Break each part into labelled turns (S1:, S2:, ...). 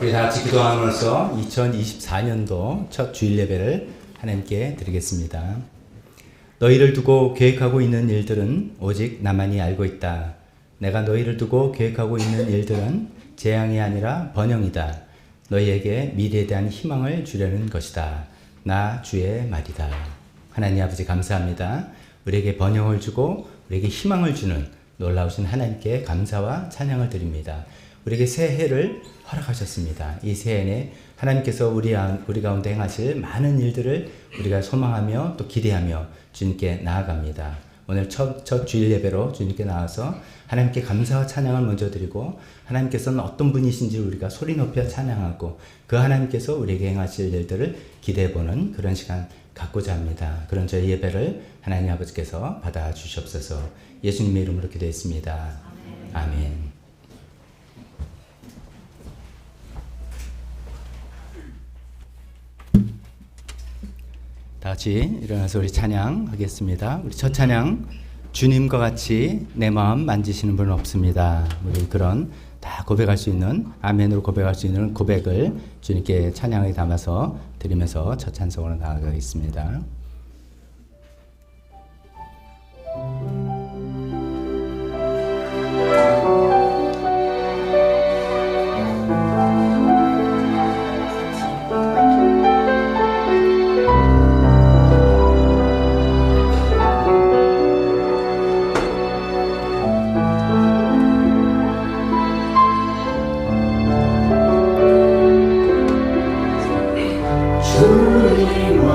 S1: 우리 다 같이 기도함으로써 2024년도 첫 주일 예배를 하나님께 드리겠습니다. 너희를 두고 계획하고 있는 일들은 오직 나만이 알고 있다. 내가 너희를 두고 계획하고 있는 일들은 재앙이 아니라 번영이다. 너희에게 미래에 대한 희망을 주려는 것이다. 나 주의 말이다. 하나님 아버지 감사합니다. 우리에게 번영을 주고 우리에게 희망을 주는 놀라우신 하나님께 감사와 찬양을 드립니다. 우리에게 새해를 허락하셨습니다. 이 새해에 하나님께서 우리 가운데 행하실 많은 일들을 우리가 소망하며 또 기대하며 주님께 나아갑니다. 오늘 첫 주일 예배로 주님께 나와서 하나님께 감사와 찬양을 먼저 드리고 하나님께서는 어떤 분이신지 우리가 소리 높여 찬양하고 그 하나님께서 우리에게 행하실 일들을 기대해보는 그런 시간 갖고자 합니다. 그런 저희 예배를 하나님 아버지께서 받아 주시옵소서. 예수님의 이름으로 기도했습니다. 아멘. 다 같이 일어나서 우리 찬양하겠습니다. 우리 첫 찬양, 주님과 같이 내 마음 만지시는 분은 없습니다. 우리 그런 다 고백할 수 있는, 아멘으로 고백할 수 있는 고백을 주님께 찬양에 담아서 드리면서 첫 찬송으로 나아가겠습니다.
S2: 주님과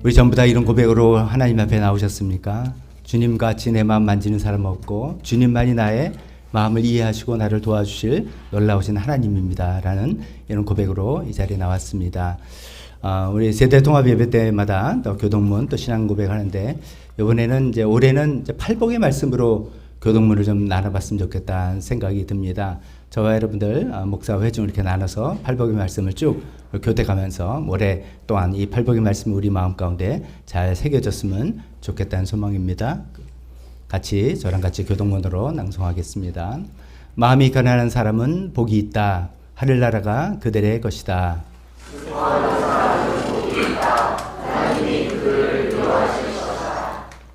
S1: 우리 전부 다 이런 고백으로 하나님 앞에 나오셨습니까? 주님같이 내 마음 만지는 사람 없고 주님만이 나의 마음을 이해하시고 나를 도와주실 놀라우신 하나님입니다. 라는 이런 고백으로 이 자리에 나왔습니다. 우리 세대 통합 예배 때마다 또 교동문 또 신앙 고백하는데 이번에는 올해는 팔복의 말씀으로 교동문을 좀 나눠봤으면 좋겠다는 생각이 듭니다. 저와 여러분들 목사 회중을 이렇게 나눠서 팔복의 말씀을 쭉 교대가면서 올해 또한 이 팔복의 말씀이 우리 마음 가운데 잘 새겨졌으면 좋겠다는 소망입니다. 같이 저랑 같이 교동문으로 낭송하겠습니다. 마음이 가난한 사람은 복이 있다. 하늘나라가 그들의 것이다.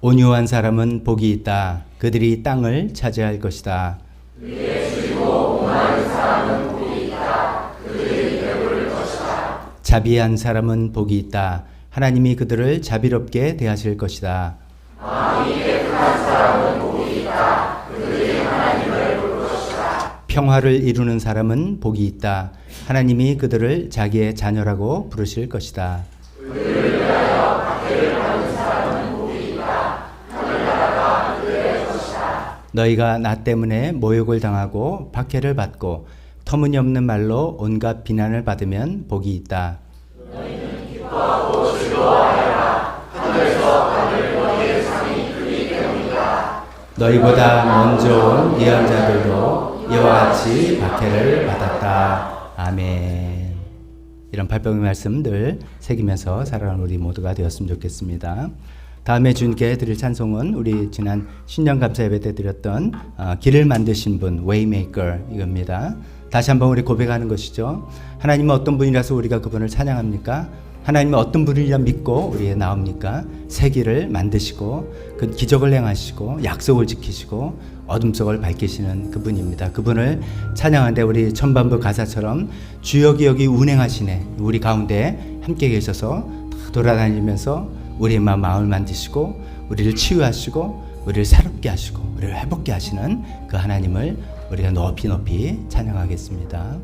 S1: 온유한 사람은 복이 있다. 그들이 땅을 차지할 것이다. 자비한 사람은 복이 있다. 하나님이 그들을 자비롭게 대하실 것이다. 평화를 이루는 사람은 복이 있다. 하나님이 그들을 자기의 자녀라고 부르실 것이다. 너희가 나 때문에 모욕을 당하고 박해를 받고 터무니없는 말로 온갖 비난을 받으면 복이 있다. 너희는 기뻐하고 즐거워하여라. 하늘에서 받을 너희의 상이 크기 때문이다. 너희보다 먼저 온 예언자들도 이와 같이 박해를 받았다. 아멘. 이런 발병의 말씀들 새기면서 살아가는 우리 모두가 되었으면 좋겠습니다. 다음에 주님께 드릴 찬송은 우리 지난 신년 감사 예배 때 드렸던 길을 만드신 분, Waymaker 이겁니다. 다시 한번 우리 고백하는 것이죠. 하나님은 어떤 분이라서 우리가 그분을 찬양합니까? 하나님은 어떤 분이라 믿고 우리에 나옵니까? 새 길을 만드시고 그 기적을 행하시고 약속을 지키시고 어둠 속을 밝히시는 그분입니다. 그분을 찬양하는데 우리 천반부 가사처럼 주여 기억이 운행하시네. 우리 가운데 함께 계셔서 돌아다니면서 우리의 마음을 만지시고 우리를 치유하시고 우리를 새롭게 하시고 우리를 회복게 하시는 그 하나님을 우리가 높이 높이 찬양하겠습니다.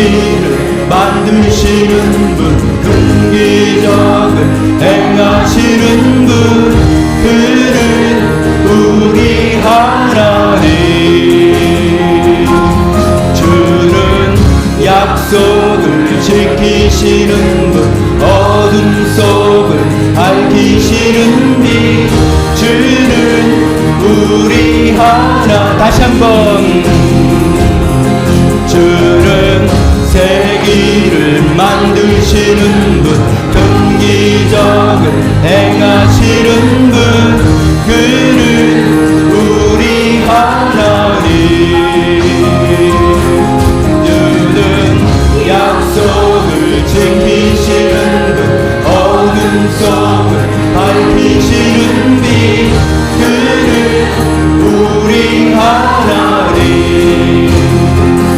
S2: 세기를 만드시는 분, 큰 기적을 행하시는 분, 그는 우리 하나님. 주는 약속을 지키시는 분, 어둠 속을 밝히시는 빛, 주는 우리 하나. 다시 한번. 주는 세기를 만드시는 분, 큰 기적을 행하시는 분, 그는 우리 하나님. 주는 약속을 지키시는 분, 어둠 속을 밝히시는 빛, 그는 우리 하나님.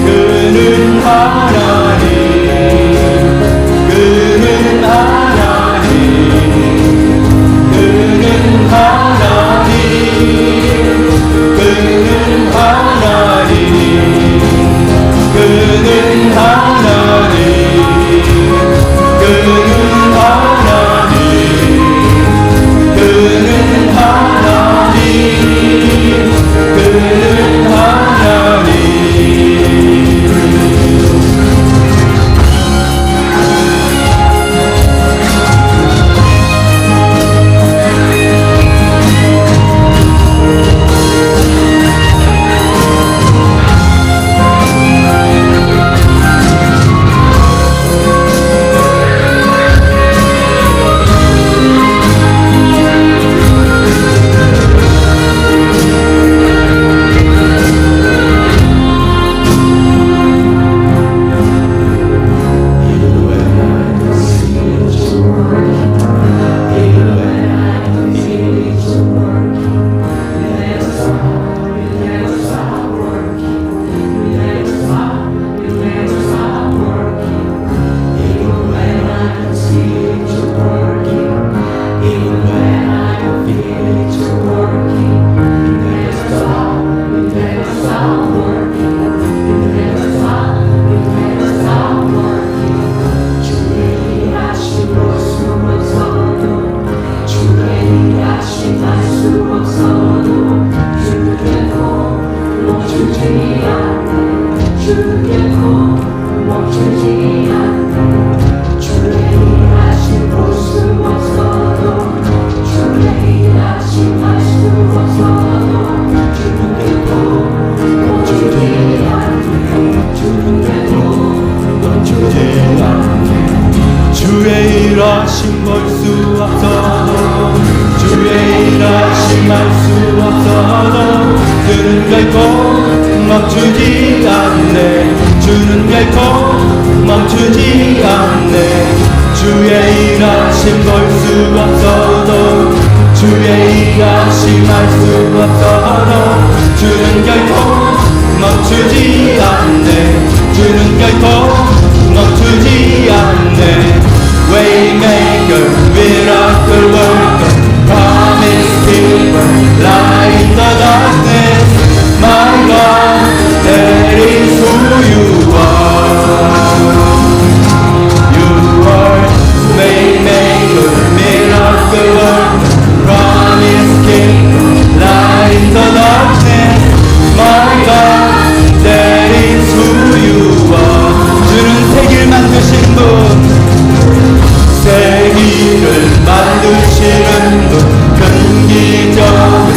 S2: 그는 하나님, 그는 하나님, 그는 하나님, 그는 하나님, 그는 하나님, 그는 하나님, 그는 하나님, 그는 하나님. 주의 일하심 볼 수 없어도, 주의 일하심 알 수 없어도, 주는 결코 멈추지 않네. 주는 결코 멈추지 않네. 주의 일하심 볼 수 없어도, 주의 일하심 알 수 없어도, 주는 결코 멈추지 않네. 주는 결코 멈추지 않네. Waymaker, miracle worker, promise keeper, light in the darkness. My God, that is who you are. You are Waymaker, miracle worker, promise keeper, light in the darkness. My God, that is who you are. 주는 세계를 만드신 분, 세기를 만드시는 분, 큰 기적을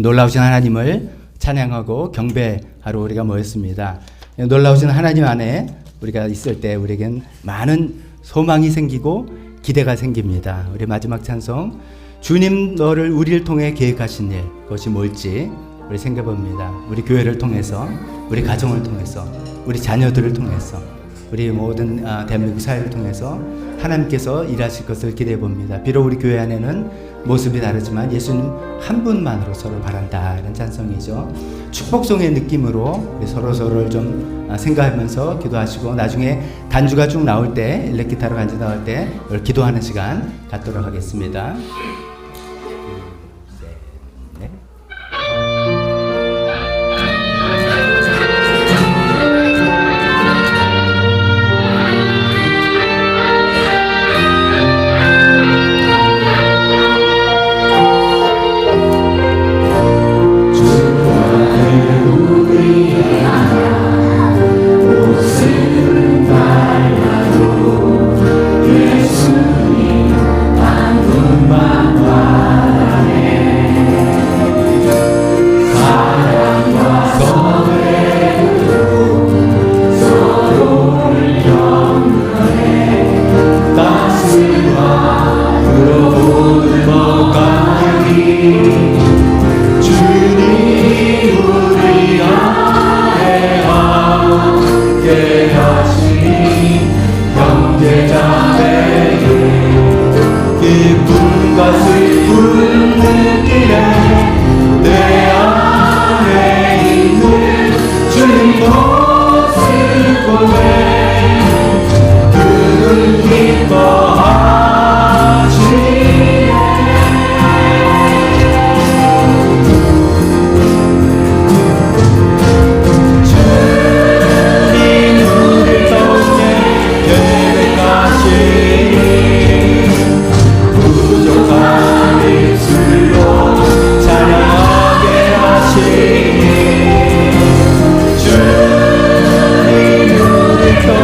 S1: 놀라우신 하나님을 찬양하고 경배하러 우리가 모였습니다. 놀라우신 하나님 안에 우리가 있을 때 우리에겐 많은 소망이 생기고 기대가 생깁니다. 우리 마지막 찬송, 주님 너를 우리를 통해 계획하신 일, 그것이 뭘지 우리 생각해봅니다. 우리 교회를 통해서, 우리 가정을 통해서, 우리 자녀들을 통해서, 우리 모든 대한민국 사회를 통해서 하나님께서 일하실 것을 기대해 봅니다. 비록 우리 교회 안에는 모습이 다르지만 예수님 한 분만으로 서로 바란다, 이런 찬송이죠. 축복송의 느낌으로 우리 서로를 좀 생각하면서 기도하시고, 나중에 간주가 쭉 나올 때, 일렉기타로 간주 나올 때 기도하는 시간 갖도록 하겠습니다.
S2: 주님 우리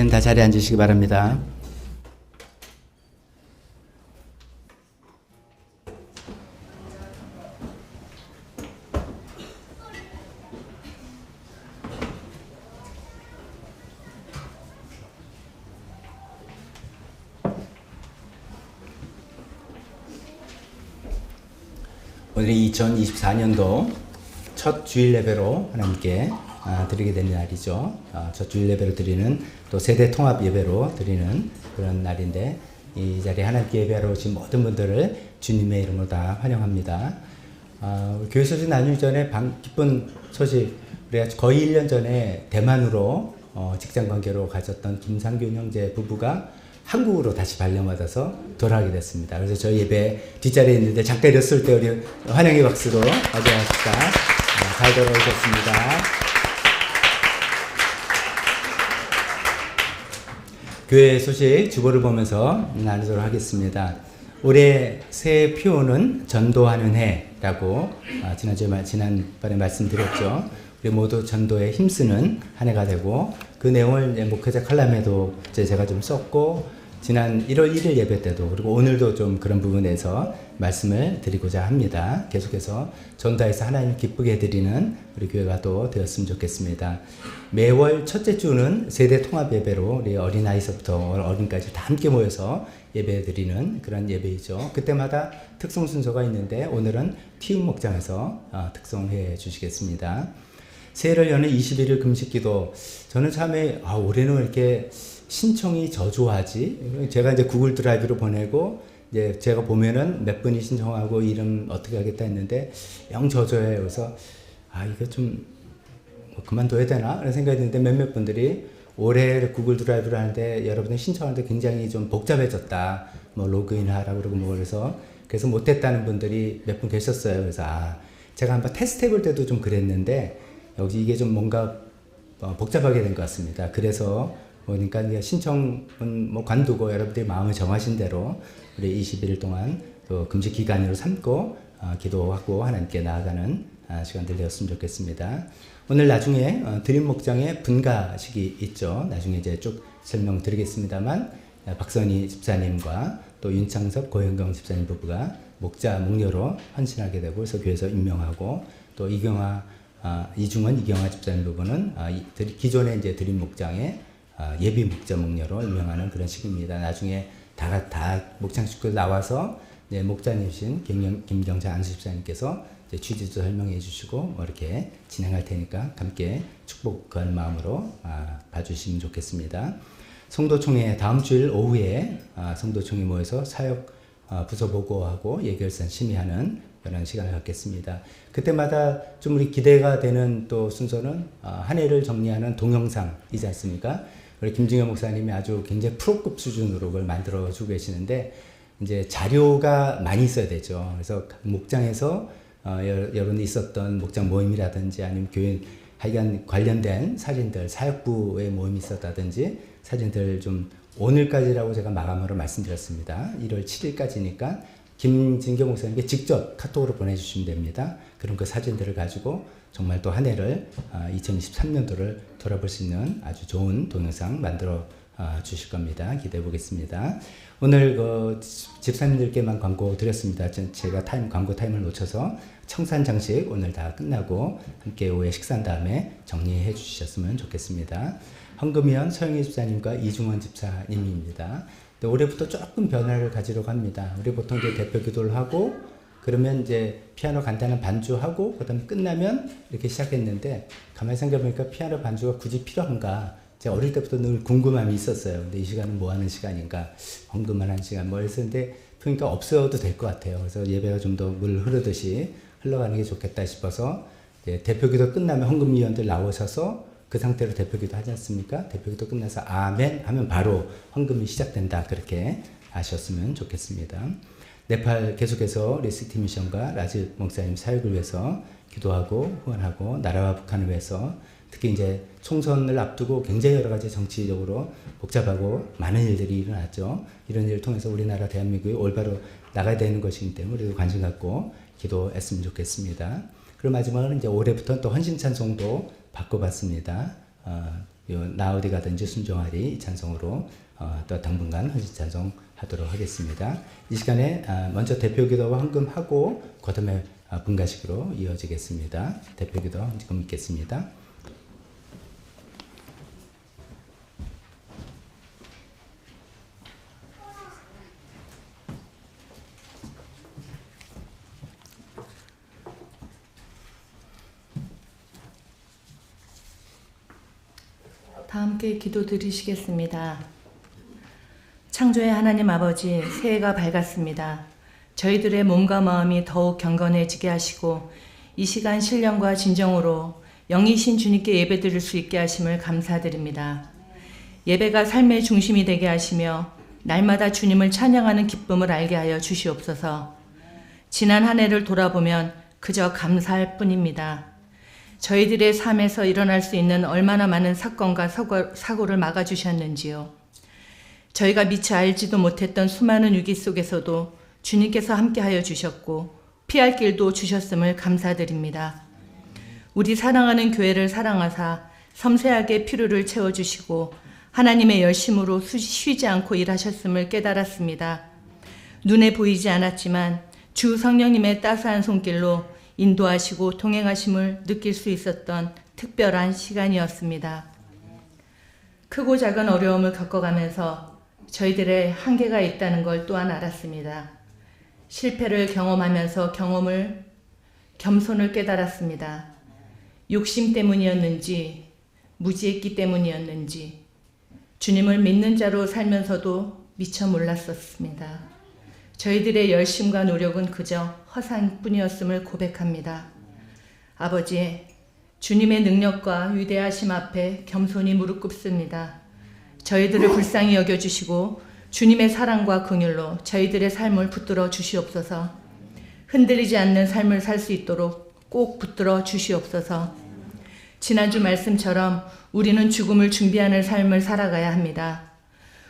S1: 이제는 다 자리에 앉으시기 바랍니다. 오늘이 2024년도 첫 주일 예배로 하나님께 드리게 된 날이죠. 첫 주일 예배로 드리는 또 세대 통합 예배로 드리는 그런 날인데 이 자리에 하나님께 예배하러 오신 모든 분들을 주님의 이름으로 다 환영합니다. 교회 소식 나누기 전에 기쁜 소식, 우리가 거의 1년 전에 대만으로 직장 관계로 가졌던 김상균 형제 부부가 한국으로 다시 발령받아서 돌아가게 됐습니다. 그래서 저희 예배 뒷자리에 있는데 잠깐 이랬을 때 우리 환영의 박수로 맞이합시다. 잘 돌아오셨습니다. 교회 소식 주보를 보면서 나누도록 하겠습니다. 올해 새해 표어는 전도하는 해라고 지난번에 말씀드렸죠. 우리 모두 전도에 힘쓰는 한 해가 되고 그 내용을 목회자 칼럼에도 제가 좀 썼고 지난 1월 1일 예배 때도 그리고 오늘도 좀 그런 부분에서 말씀을 드리고자 합니다. 계속해서 전도해서 하나님 기쁘게 해드리는 우리 교회가 또 되었으면 좋겠습니다. 매월 첫째 주는 세대 통합 예배로 우리 어린아이서부터 어른까지 다 함께 모여서 예배 드리는 그런 예배이죠. 그때마다 특송 순서가 있는데 오늘은 티움 목장에서 특송해 주시겠습니다. 새해를 여는 21일 금식기도 저는 참에 올해는 왜 이렇게 신청이 저조하지? 제가 이제 구글 드라이브로 보내고 이제 제가 보면은 몇 분이 신청하고 이름 어떻게 하겠다 했는데 영 저조해요. 그래서 이거 좀 그만둬야 되나? 그런 생각이 드는데 몇몇 분들이 올해 구글 드라이브를 하는데 여러분들 신청하는데 굉장히 좀 복잡해졌다. 뭐 로그인 하라고 그러고 뭐 그래서 못했다는 분들이 몇 분 계셨어요. 그래서 제가 한번 테스트 해볼 때도 좀 그랬는데 역시 이게 좀 뭔가 복잡하게 된 것 같습니다. 그래서 그러니까 신청은 뭐 관두고 여러분들이 마음을 정하신 대로 우리 21일 동안 또 금식 기간으로 삼고 기도하고 하나님께 나아가는 시간들 되었으면 좋겠습니다. 오늘 나중에 드림 목장의 분가식이 있죠. 나중에 이제 쭉 설명드리겠습니다만 박선희 집사님과 또 윤창섭 고현경 집사님 부부가 목자 목녀로 헌신하게 되고 그래서 교회에서 임명하고 또 이중원 이경화 집사님 부부는 기존의 이제 드림 목장의 예비 목자 목녀로 임명하는 그런 식입니다. 나중에 다 목장 식구들 나와서 목자님이신 김경자 안수 집사님께서 취지도 설명해 주시고 이렇게 진행할 테니까 함께 축복하는 마음으로 봐주시면 좋겠습니다. 성도총회 다음 주일 오후에 성도총회 모여서 사역 부서 보고하고 예결산 심의하는 그런 시간을 갖겠습니다. 그때마다 좀 우리 기대가 되는 또 순서는 한 해를 정리하는 동영상이지 않습니까? 우리 김중현 목사님이 아주 굉장히 프로급 수준으로 그걸 만들어주고 계시는데 이제 자료가 많이 있어야 되죠. 그래서 목장에서 여러분이 있었던 목장 모임이라든지 아니면 교회 하여간 관련된 사진들 사역부의 모임이 있었다든지 사진들 좀 오늘까지라고 제가 마감으로 말씀드렸습니다. 1월 7일까지니까 김진경 목사님께 직접 카톡으로 보내주시면 됩니다. 그럼 그 사진들을 가지고 정말 또 한 해를 2023년도를 돌아볼 수 있는 아주 좋은 동영상 만들어 주실 겁니다. 기대해 보겠습니다. 오늘 집사님들께만 광고 드렸습니다. 제가 광고 타임을 놓쳐서 청산 장식 오늘 다 끝나고 함께 오후에 식사한 다음에 정리해 주셨으면 좋겠습니다. 헌금위원 서영희 집사님과 이중원 집사님입니다. 올해부터 조금 변화를 가지려고 합니다. 우리 보통 이제 대표 기도를 하고 그러면 이제 피아노 간단한 반주하고 그다음 끝나면 이렇게 시작했는데 가만히 생각해보니까 피아노 반주가 굳이 필요한가? 제가 어릴 때부터 늘 궁금함이 있었어요. 근데 이 시간은 뭐 하는 시간인가? 헌금만 한 시간 뭐 했었는데 그러니까 없어도 될 것 같아요. 그래서 예배가 좀 더 물 흐르듯이 흘러가는 게 좋겠다 싶어서 대표 기도 끝나면 헌금위원들 나오셔서 그 상태로 대표기도 하지 않습니까? 대표기도 끝나서 아멘 하면 바로 헌금이 시작된다. 그렇게 아셨으면 좋겠습니다. 네팔 계속해서 리시티 미션과 라지 목사님 사역을 위해서 기도하고 후원하고 나라와 북한을 위해서 특히 이제 총선을 앞두고 굉장히 여러 가지 정치적으로 복잡하고 많은 일들이 일어났죠. 이런 일을 통해서 우리나라 대한민국이 올바로 나가야 되는 것이기 때문에 우리도 관심 갖고 기도했으면 좋겠습니다. 그리고 마지막으로 이제 올해부터 또 헌신 찬송도 바꿔봤습니다. 나 어디 가든지 순종하리 이 찬송으로 또 당분간 헌신 찬송하도록 하겠습니다. 이 시간에 먼저 대표기도와 헌금하고 거듭의 분가식으로 이어지겠습니다. 대표기도 헌금 있겠습니다.
S3: 다 함께 기도드리시겠습니다. 창조의 하나님 아버지, 새해가 밝았습니다. 저희들의 몸과 마음이 더욱 경건해지게 하시고 이 시간 신령과 진정으로 영이신 주님께 예배드릴 수 있게 하심을 감사드립니다. 예배가 삶의 중심이 되게 하시며 날마다 주님을 찬양하는 기쁨을 알게 하여 주시옵소서. 지난 한 해를 돌아보면 그저 감사할 뿐입니다. 저희들의 삶에서 일어날 수 있는 얼마나 많은 사건과 사고를 막아주셨는지요. 저희가 미처 알지도 못했던 수많은 위기 속에서도 주님께서 함께하여 주셨고 피할 길도 주셨음을 감사드립니다. 우리 사랑하는 교회를 사랑하사 섬세하게 필요를 채워주시고 하나님의 열심으로 쉬지 않고 일하셨음을 깨달았습니다. 눈에 보이지 않았지만 주 성령님의 따스한 손길로 인도하시고 동행하심을 느낄 수 있었던 특별한 시간이었습니다. 크고 작은 어려움을 겪어가면서 저희들의 한계가 있다는 걸 또한 알았습니다. 실패를 경험하면서 겸손을 깨달았습니다. 욕심 때문이었는지 무지했기 때문이었는지 주님을 믿는 자로 살면서도 미처 몰랐었습니다. 저희들의 열심과 노력은 그저 허상뿐이었음을 고백합니다. 아버지, 주님의 능력과 위대하심 앞에 겸손히 무릎 꿇습니다. 저희들을 불쌍히 여겨주시고 주님의 사랑과 긍휼로 저희들의 삶을 붙들어 주시옵소서. 흔들리지 않는 삶을 살 수 있도록 꼭 붙들어 주시옵소서. 지난주 말씀처럼 우리는 죽음을 준비하는 삶을 살아가야 합니다.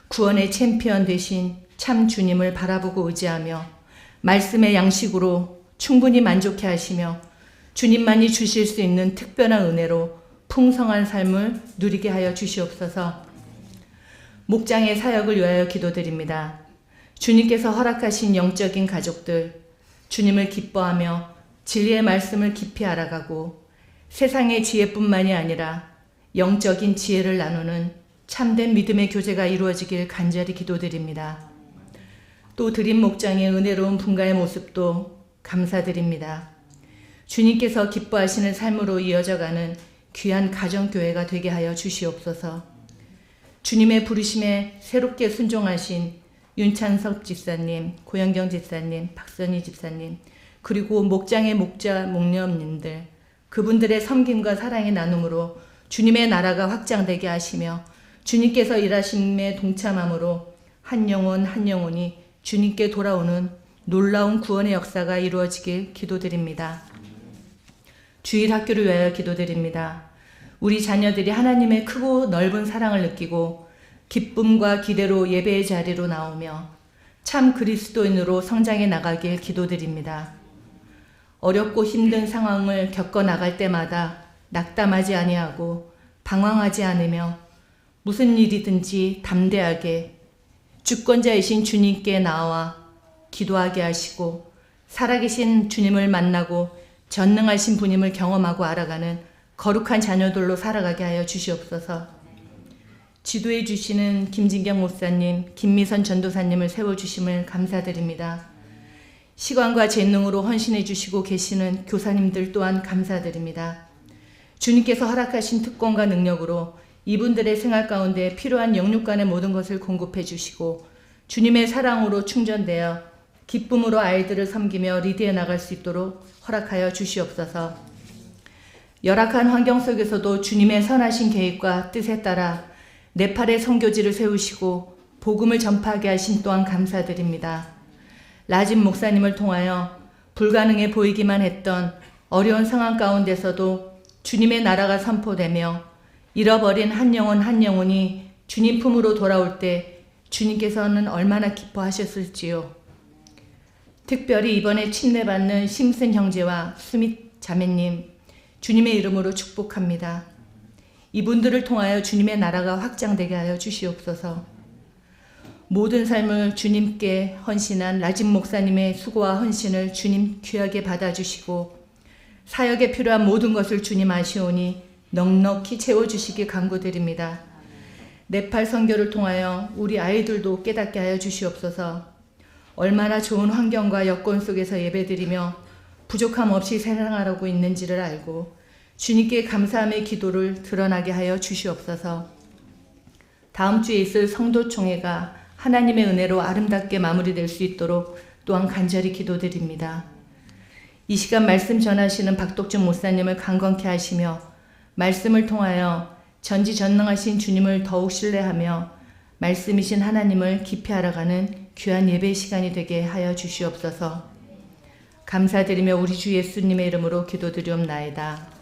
S3: 구원의 챔피언 되신 참 주님을 바라보고 의지하며 말씀의 양식으로 충분히 만족해 하시며 주님만이 주실 수 있는 특별한 은혜로 풍성한 삶을 누리게 하여 주시옵소서. 목장의 사역을 위하여 기도드립니다. 주님께서 허락하신 영적인 가족들, 주님을 기뻐하며 진리의 말씀을 깊이 알아가고 세상의 지혜뿐만이 아니라 영적인 지혜를 나누는 참된 믿음의 교제가 이루어지길 간절히 기도드립니다. 또 드림 목장의 은혜로운 분가의 모습도 감사드립니다. 주님께서 기뻐하시는 삶으로 이어져가는 귀한 가정교회가 되게 하여 주시옵소서. 주님의 부르심에 새롭게 순종하신 윤찬석 집사님, 고영경 집사님, 박선희 집사님, 그리고 목장의 목자, 목녀님들, 그분들의 섬김과 사랑의 나눔으로 주님의 나라가 확장되게 하시며 주님께서 일하심에 동참함으로 한 영혼 한 영혼이 주님께 돌아오는 놀라운 구원의 역사가 이루어지길 기도드립니다. 주일학교를 위하여 기도드립니다. 우리 자녀들이 하나님의 크고 넓은 사랑을 느끼고 기쁨과 기대로 예배의 자리로 나오며 참 그리스도인으로 성장해 나가길 기도드립니다. 어렵고 힘든 상황을 겪어 나갈 때마다 낙담하지 아니하고 방황하지 않으며 무슨 일이든지 담대하게 주권자이신 주님께 나와 기도하게 하시고 살아계신 주님을 만나고 전능하신 분임을 경험하고 알아가는 거룩한 자녀들로 살아가게 하여 주시옵소서. 지도해 주시는 김진경 목사님, 김미선 전도사님을 세워주심을 감사드립니다. 시간과 재능으로 헌신해 주시고 계시는 교사님들 또한 감사드립니다. 주님께서 허락하신 특권과 능력으로 이분들의 생활 가운데 필요한 영육간의 모든 것을 공급해 주시고 주님의 사랑으로 충전되어 기쁨으로 아이들을 섬기며 리드해 나갈 수 있도록 허락하여 주시옵소서. 열악한 환경 속에서도 주님의 선하신 계획과 뜻에 따라 네팔의 선교지를 세우시고 복음을 전파하게 하신 또한 감사드립니다. 라진 목사님을 통하여 불가능해 보이기만 했던 어려운 상황 가운데서도 주님의 나라가 선포되며 잃어버린 한 영혼 한 영혼이 주님 품으로 돌아올 때 주님께서는 얼마나 기뻐하셨을지요. 특별히 이번에 침례받는 심슨 형제와 수밋 자매님 주님의 이름으로 축복합니다. 이분들을 통하여 주님의 나라가 확장되게 하여 주시옵소서. 모든 삶을 주님께 헌신한 라진 목사님의 수고와 헌신을 주님 귀하게 받아주시고 사역에 필요한 모든 것을 주님 아시오니 넉넉히 채워주시기 간구드립니다. 네팔 선교를 통하여 우리 아이들도 깨닫게 하여 주시옵소서. 얼마나 좋은 환경과 여건 속에서 예배드리며 부족함 없이 생활하고 있는지를 알고 주님께 감사함의 기도를 드러나게 하여 주시옵소서. 다음 주에 있을 성도총회가 하나님의 은혜로 아름답게 마무리될 수 있도록 또한 간절히 기도드립니다. 이 시간 말씀 전하시는 박덕준 목사님을 강건케 하시며 말씀을 통하여 전지전능하신 주님을 더욱 신뢰하며 말씀이신 하나님을 깊이 알아가는 귀한 예배 시간이 되게 하여 주시옵소서. 감사드리며 우리 주 예수님의 이름으로 기도드리옵나이다.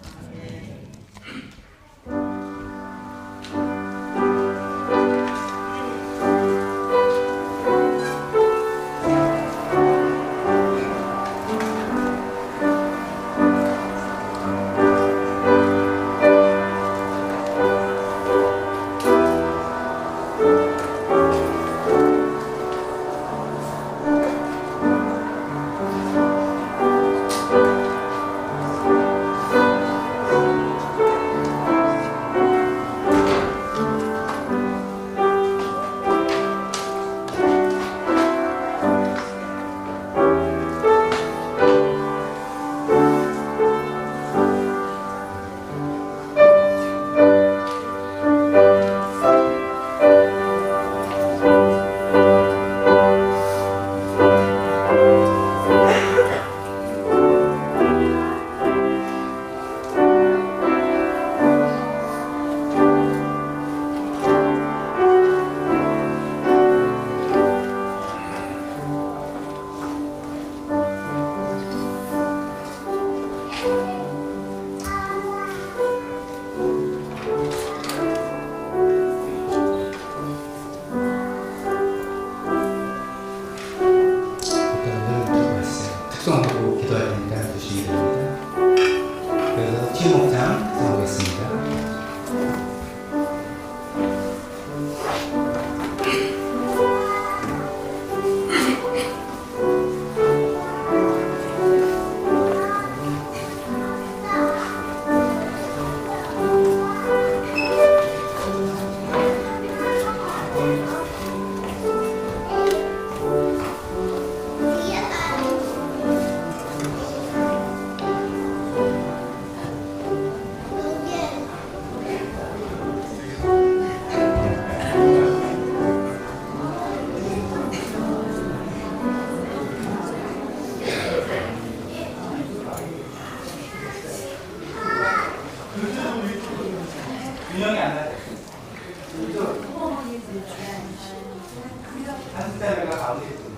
S1: 특송하고 기도할 테니까 주시기 바랍니다. 그래서 티오 목장 특송하겠습니다.
S2: 균형이 안 나요. 한 스타일가 가운데 있습니다.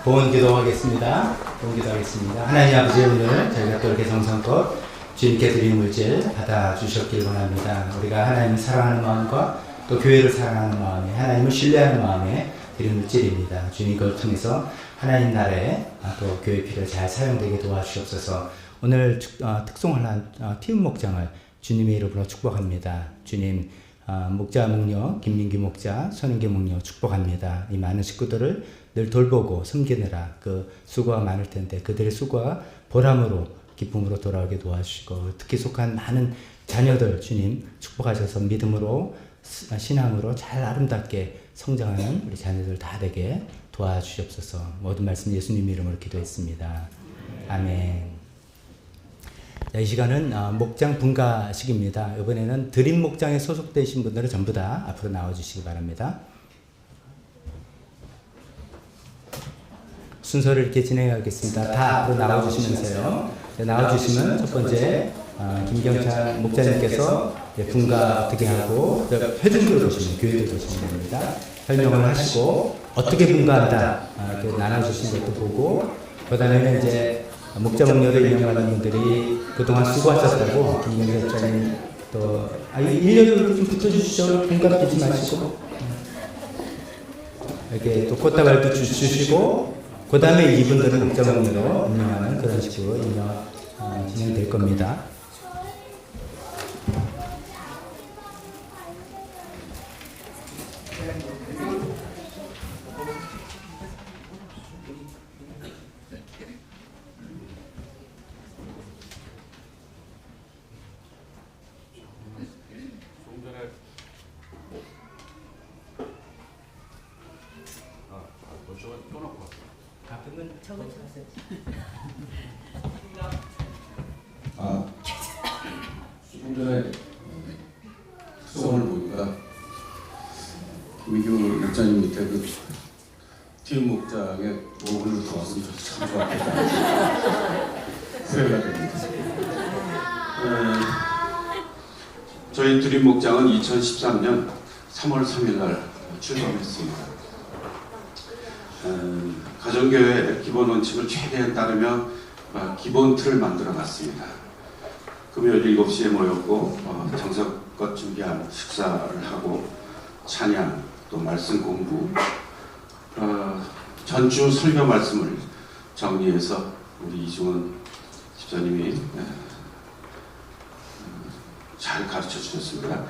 S1: 보온 기도하겠습니다. 보온 기도하겠습니다. 하나님 아버지, 오늘 저희가 또 이렇게 정성껏 주님께 드린 물질 받아주셨길 원합니다. 우리가 하나님을 사랑하는 마음과 또 교회를 사랑하는 마음에, 하나님을 신뢰하는 마음에 드린 물질입니다. 주님 그걸 통해서 하나님 나라에 또 교회 필요에 잘 사용되게 도와주시옵소서. 오늘 특송을 한 티움 목장을 주님의 이름으로 축복합니다. 주님, 목자 목녀 김민규 목자, 손은기 목녀 축복합니다. 이 많은 식구들을 늘 돌보고 섬기느라 그 수고가 많을 텐데 그들의 수고가 보람으로 기쁨으로 돌아오게 도와주시고, 특히 속한 많은 자녀들 주님 축복하셔서 믿음으로 신앙으로 잘 아름답게 성장하는 우리 자녀들 다 되게 도와주시옵소서. 모든 말씀 예수님 이름으로 기도했습니다. 아멘. 자, 이 시간은 목장 분가식입니다. 이번에는 드림 목장에 소속되신 분들은 전부 다 앞으로 나와주시기 바랍니다. 순서를 이렇게 진행하겠습니다. 다 앞으로 나와주시면서요. 나와주시면 첫 번째 김경찬 목자님께서 분가 어떻게 하고 회중들 보시면 교회들 보시면 됩니다. 설명을 하시고 어떻게 분가한다 이렇게 나눠주신 것도 보고, 그 다음에는 이제 목자 목녀를 이용하는 분들이 그동안 수고하셨다고 김경찬 목자님 또 일렬로 좀 붙여주시죠. 분가 끼지 마시고 이렇게 또 꽃다발도 주시고, 그 다음에 이분들은 목자 목녀로 임명하는 그런 식으로 진행될 겁니다.
S4: 조금 전에 특송을 보니까 김민규 목자님 밑에 그 티움 목장에 오늘로 더 왔으면 참 좋았겠다 후회가 됩니다. 저희 드림 목장은 2013년 3월 3일 날 출범했습니다. 가정교회 기본 원칙을 최대한 따르며 기본 틀을 만들어 놨습니다. 금요일 7시에 모였고 정성껏 준비한 식사를 하고 찬양, 또 말씀 공부, 전주 설교 말씀을 정리해서 우리 이중원 집사님이 잘 가르쳐 주셨습니다.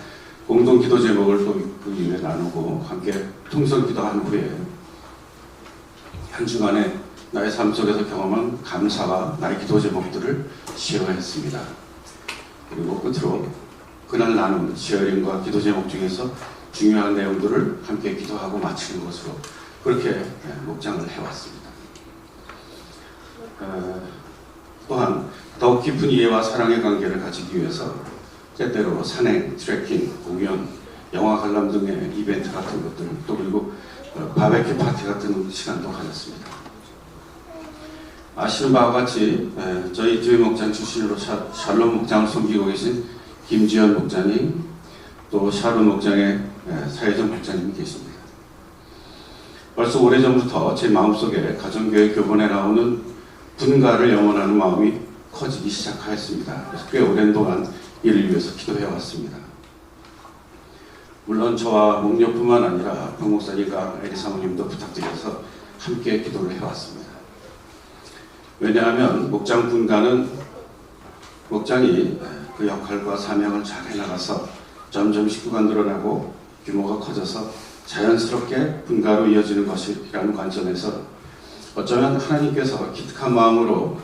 S4: 공동 기도 제목을 또 그 이후에 나누고 함께 통성 기도한 후에 한 주간에 나의 삶 속에서 경험한 감사와 나의 기도 제목들을 시어했습니다. 그리고 끝으로 그날 나눈 시어링과 기도 제목 중에서 중요한 내용들을 함께 기도하고 마치는 것으로 그렇게 목장을 해왔습니다. 또한 더욱 깊은 이해와 사랑의 관계를 가지기 위해서 때때로 산행, 트레킹, 공연, 영화 관람 등의 이벤트 같은 것들, 또 그리고 바베큐 파티 같은 시간도 가졌습니다. 아시는 바와 같이 저희 교회 목장 출신으로 샬롬 목장을 섬기고 계신 김지현 목자님, 또 샬롬 목장의 사회정 목자님이 계십니다. 벌써 오래전부터 제 마음속에 가정교회 교본에 나오는 분가를 영원하는 마음이 커지기 시작하였습니다. 그래서 꽤 오랜 동안 이를 위해서 기도해왔습니다. 물론 저와 목녀뿐만 아니라 박 목사님과 에리 사모님도 부탁드려서 함께 기도를 해왔습니다. 왜냐하면 목장 분가는 목장이 그 역할과 사명을 잘 해나가서 점점 식구가 늘어나고 규모가 커져서 자연스럽게 분가로 이어지는 것이라는 관점에서 어쩌면 하나님께서 기특한 마음으로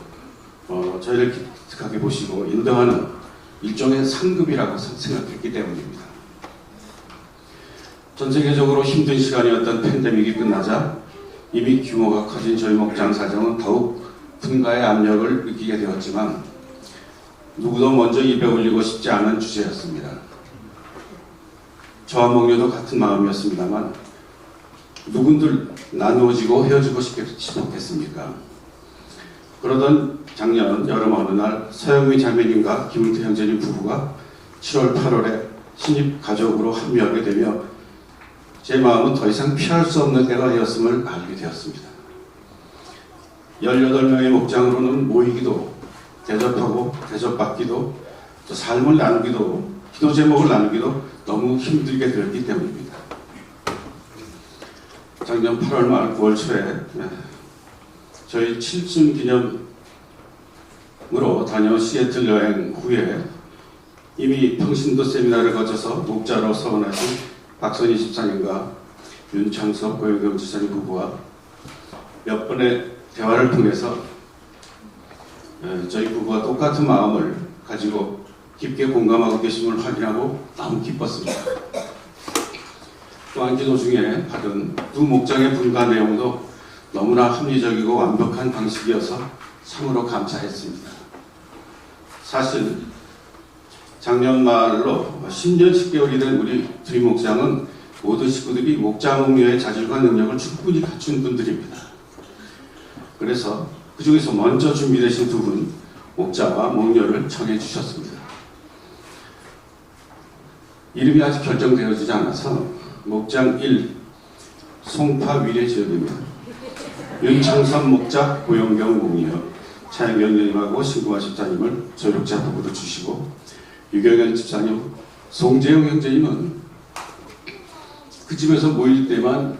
S4: 저희를 기특하게 보시고 인도하는 일종의 상급이라고 생각했기 때문입니다. 전 세계적으로 힘든 시간이었던 팬데믹이 끝나자 이미 규모가 커진 저희 목장 사정은 더욱 분가의 압력을 느끼게 되었지만 누구도 먼저 입에 올리고 싶지 않은 주제였습니다. 저와 목녀도 같은 마음이었습니다만 누군들 나누어지고 헤어지고 싶었겠습니까? 그러던 작년 여름 어느 날 서영미 자매님과 김은태 형제님 부부가 7월 8월에 신입 가족으로 합류하게 되며 제 마음은 더 이상 피할 수 없는 때가 되었음을 알게 되었습니다. 18명의 목장으로는 모이기도, 대접하고 대접받기도, 또 삶을 나누기도, 기도 제목을 나누기도 너무 힘들게 되었기 때문입니다. 작년 8월 말 9월 초에 저희 7순 기념으로 다녀온 시애틀 여행 후에 이미 평신도 세미나를 거쳐서 목자로 서원하신 박선희 집사님과 윤창섭 고영경 지사님 부부와 몇 번의 대화를 통해서 저희 부부가 똑같은 마음을 가지고 깊게 공감하고 계심을 확인하고 너무 기뻤습니다. 또한 기도 중에 받은 두 목장의 분과 내용도 너무나 합리적이고 완벽한 방식이어서 참으로 감사했습니다. 사실 작년 말로 10년 10개월이 된 우리 두임 목장은 모든 식구들이 목자 목녀의 자질과 능력을 충분히 갖춘 분들입니다. 그래서 그 중에서 먼저 준비되신 두 분, 목자와 목녀를 정해주셨습니다. 이름이 아직 결정되어지지 않아서 목장 1, 송파 위례 지역입니다. 윤창섭 목자, 고영경 목녀, 차영경 형님하고 신구화 집사님을 조력자 부부로 주시고, 유경현 집사님, 송재영 형제님은 그 집에서 모일 때만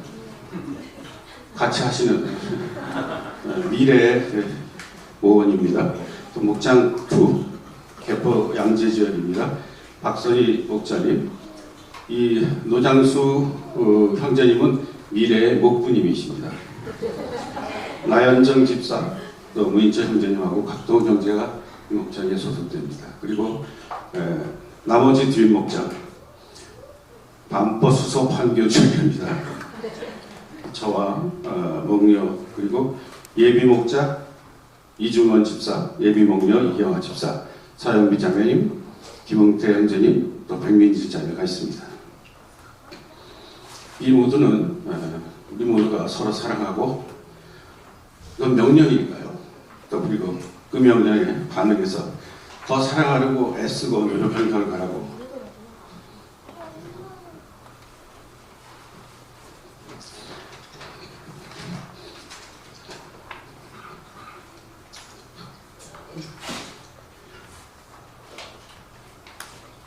S4: 같이 하시는 미래의 모원입니다. 또 목장 2, 개포 양재지역입니다. 박선희 목자님, 이 노장수 형제님은 미래의 목부님이십니다. 나연정 집사, 또 무인철 형제님하고 각동 형제가 이 목장에 소속됩니다. 그리고 나머지 뒤 목장, 반포 수소 판교 지역입니다. 저와 목녀, 그리고 예비 목자 이중원 집사, 예비 목녀 이경화 집사, 서영비 자매님, 김흥태 형제님, 또 백민지 집사님가 있습니다. 이 모두는 우리 모두가 서로 사랑하고, 그건 명령이니까요. 또 그리고 그 명령에 반응해서 더 사랑하려고 애쓰고 노력하는 결과라고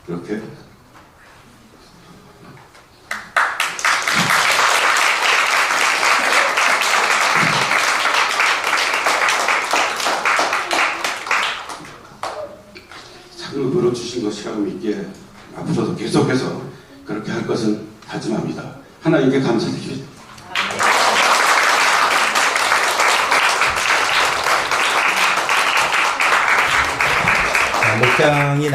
S4: 이렇게 상급으로 주신 것이라고 믿기에 앞으로도 계속해서 그렇게 할 것은 다짐합니다. 하나님께 감사드립니다.
S1: 목장이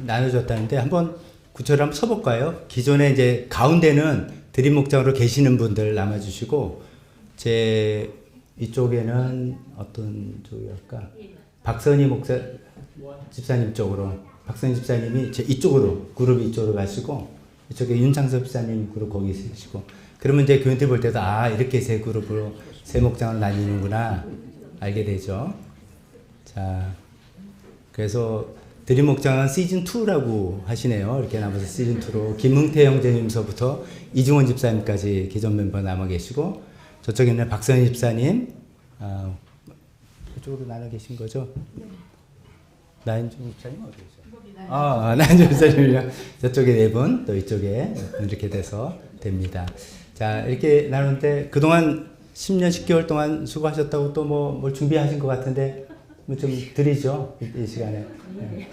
S1: 나눠졌다는데 한번 구체로 한번 서볼까요? 기존에 이제 가운데는 드림 목장으로 계시는 분들 남아주시고, 제 이쪽에는 어떤 쪽이랄까? 박선희 목사 집사님 쪽으로, 박선희 집사님이 제 이쪽으로, 그룹이 이쪽으로 가시고, 이쪽에 윤창섭 집사님 그룹 거기 있으시고, 그러면 이제 교인들 볼 때도 아, 이렇게 세 그룹으로 세 목장을 나뉘는구나 알게 되죠. 자, 그래서 드림 목장은 시즌2라고 하시네요. 이렇게 나머지 시즌2로 김흥태 형제님서부터 이중원 집사님까지 기존 멤버 남아 계시고, 저쪽에는 박선희 집사님, 그쪽으로 나눠 계신 거죠? 나인중 집사님 어디 계세요? 나인중 집사님이랑 저쪽에 네 분, 또 이쪽에 이렇게 돼서 됩니다. 자, 이렇게 나누는데 그동안 10년, 10개월 동안 수고하셨다고 또 뭘 준비하신 것 같은데 뭐 좀 드리죠, 이 시간에. 네.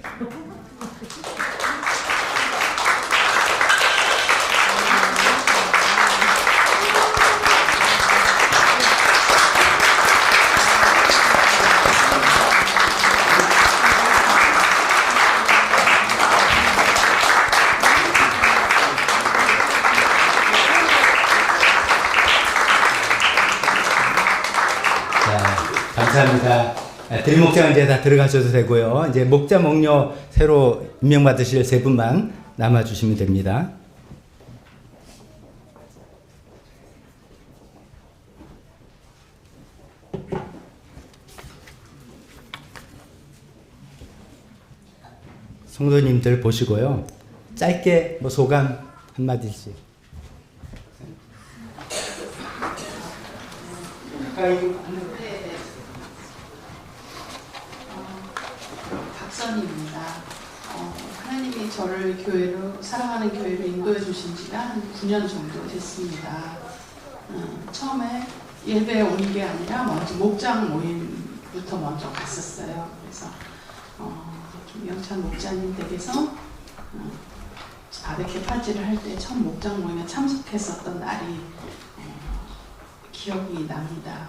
S1: 감사합니다. 드림 목장 이제 다 들어가셔도 되고요. 이제 목자 목녀 새로 임명받으실 세 분만 남아주시면 됩니다. 성도님들 보시고요. 짧게 소감 한마디씩. 가까이
S5: 박선희입니다. 하나님이 저를 교회로, 사랑하는 교회로 인도해 주신 지가 한 9년 정도 됐습니다. 처음에 예배에 온 게 아니라 먼저 목장 모임부터 먼저 갔었어요. 그래서 김영찬 목자님 댁에서 바베큐 파티를 할 때 첫 목장 모임에 참석했었던 날이 기억이 납니다.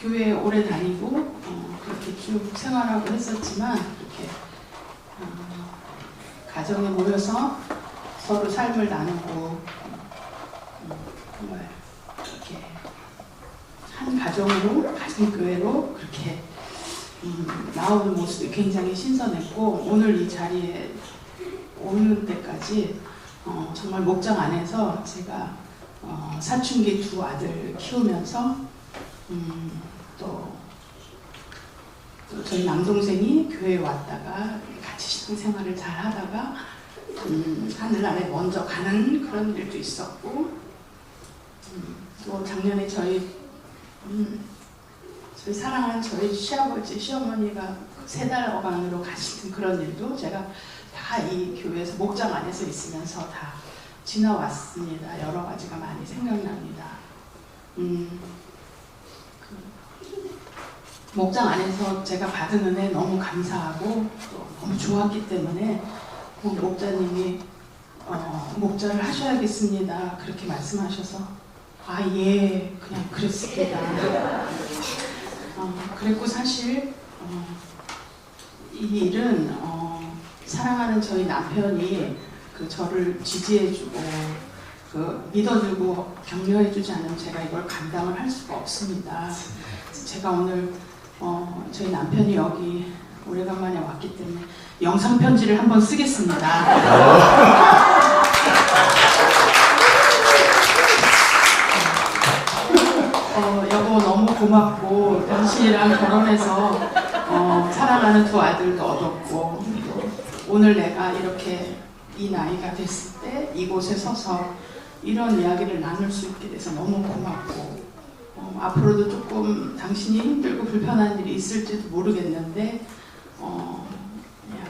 S5: 교회에 오래 다니고 그렇게 쭉 생활하고 했었지만 이렇게 가정에 모여서 서로 삶을 나누고 정말 이렇게 한 가정으로, 같은 교회로 그렇게 나오는 모습이 굉장히 신선했고, 오늘 이 자리에 오는 때까지 정말 목장 안에서 제가 사춘기 두 아들 키우면서 또 저희 남동생이 교회에 왔다가 같이 신앙생활을 잘 하다가 하늘나라에 먼저 가는 그런 일도 있었고, 또 작년에 저희 사랑하는 저희 시아버지, 시어머니가 3달 어간으로 가시는 그런 일도 제가 다 이 교회에서 목장 안에서 있으면서 다 지나왔습니다. 여러 가지가 많이 생각납니다. 목장 안에서 제가 받은 은혜 너무 감사하고 또 너무 좋았기 때문에 목자님이 목자를 하셔야겠습니다. 그렇게 말씀하셔서 예, 그냥 그랬습니다. 그리고 사실 이 일은 사랑하는 저희 남편이 저를 지지해주고 믿어주고 격려해주지 않으면 제가 이걸 감당을 할 수가 없습니다. 제가 오늘 저희 남편이 여기 오래간만에 왔기 때문에 영상 편지를 한번 쓰겠습니다. 여보 너무 고맙고 당신이랑 결혼해서 사랑하는 두 아들도 얻었고, 오늘 내가 이렇게 이 나이가 됐을 때 이곳에 서서 이런 이야기를 나눌 수 있게 돼서 너무 고맙고, 앞으로도 조금 당신이 힘들고 불편한 일이 있을지도 모르겠는데 그냥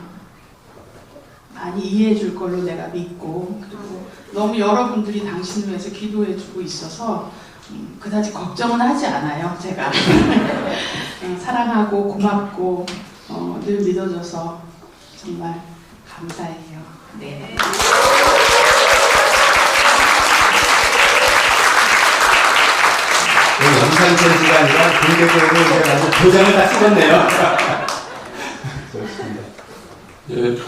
S5: 많이 이해해 줄 걸로 내가 믿고, 그리고 너무 여러분들이 당신을 위해서 기도해 주고 있어서 그다지 걱정은 하지 않아요. 제가 사랑하고 고맙고 늘 믿어줘서 정말 감사해요. 네.
S1: 영상 편지가 아니라 공개적으로 이제 아주 도장을 다 찍었네요.
S2: 예,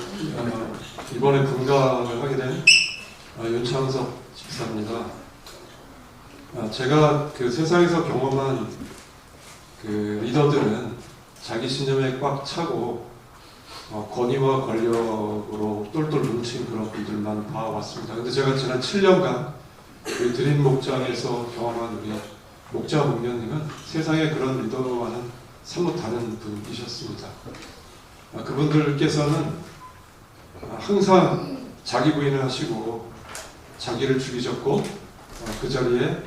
S2: 이번에 분가를 하게 된 윤창석 집사입니다. 제가 세상에서 경험한 리더들은 자기 신념에 꽉 차고 권위와 권력으로 똘똘 뭉친 그런 분들만 봐왔습니다. 근데 제가 지난 7년간 드림 목장에서 경험한 우리 목자 목녀님은 세상의 그런 리더와는 사뭇 다른 분이셨습니다. 그분들께서는 항상 자기 부인을 하시고 자기를 죽이셨고, 그 자리에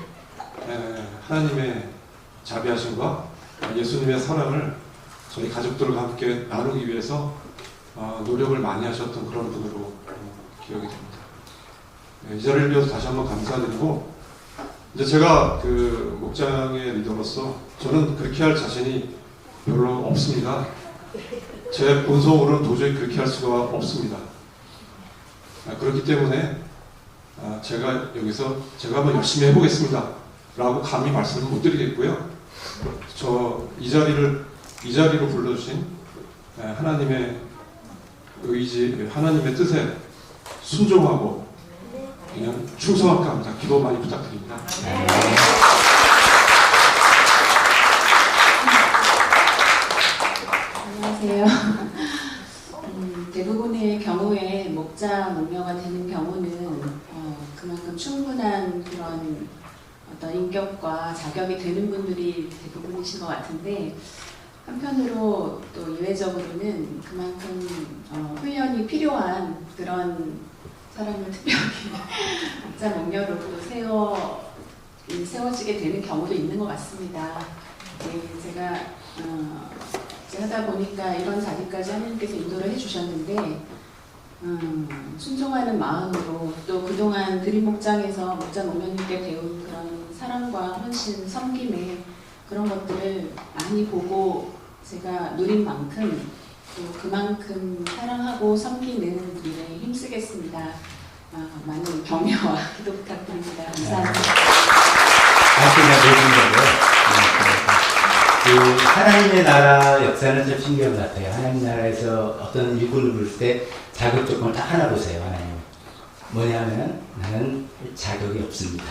S2: 하나님의 자비하심과 예수님의 사랑을 저희 가족들과 함께 나누기 위해서 노력을 많이 하셨던 그런 분으로 기억이 됩니다. 이 자리를 빌어서 다시 한번 감사드리고, 이제 제가 목장의 리더로서 저는 그렇게 할 자신이 별로 없습니다. 제 본성으로는 도저히 그렇게 할 수가 없습니다. 그렇기 때문에 제가 여기서 제가 한번 열심히 해보겠습니다 라고 감히 말씀을 못 드리겠고요. 이 자리로 불러주신 하나님의 의지, 하나님의 뜻에 순종하고 그냥 충성할까 합니다. 기도 많이 부탁드립니다.
S6: 안녕하세요. 대부분의 경우에 목자 목녀가 되는 경우는 그만큼 충분한 그런 어떤 인격과 자격이 되는 분들이 대부분이신 것 같은데, 한편으로 또 이외적으로는 그만큼 훈련이 필요한 그런 사람을 특별히 목자 목녀로 또 세워지게 되는 경우도 있는 것 같습니다. 네, 제가 이제 하다 보니까 이런 자리까지 하나님께서 인도를 해주셨는데 순종하는 마음으로 또 그동안 드림 목장에서 목자 목녀님께 배운 그런 사랑과 헌신, 섬김의 그런 것들을 많이 보고 제가 누린 만큼 또 그만큼 사랑하고 섬기는 일에 힘쓰겠습니다. 많은 격려와 기도 부탁드립니다. 감사합니다.
S1: 그 하나님의 나라 역사는 좀 신기한 것 같아요. 하나님 나라에서 어떤 일꾼을 부를 때 자격 조건을 다 하나 보세요. 하나님 뭐냐면 나는 자격이 없습니다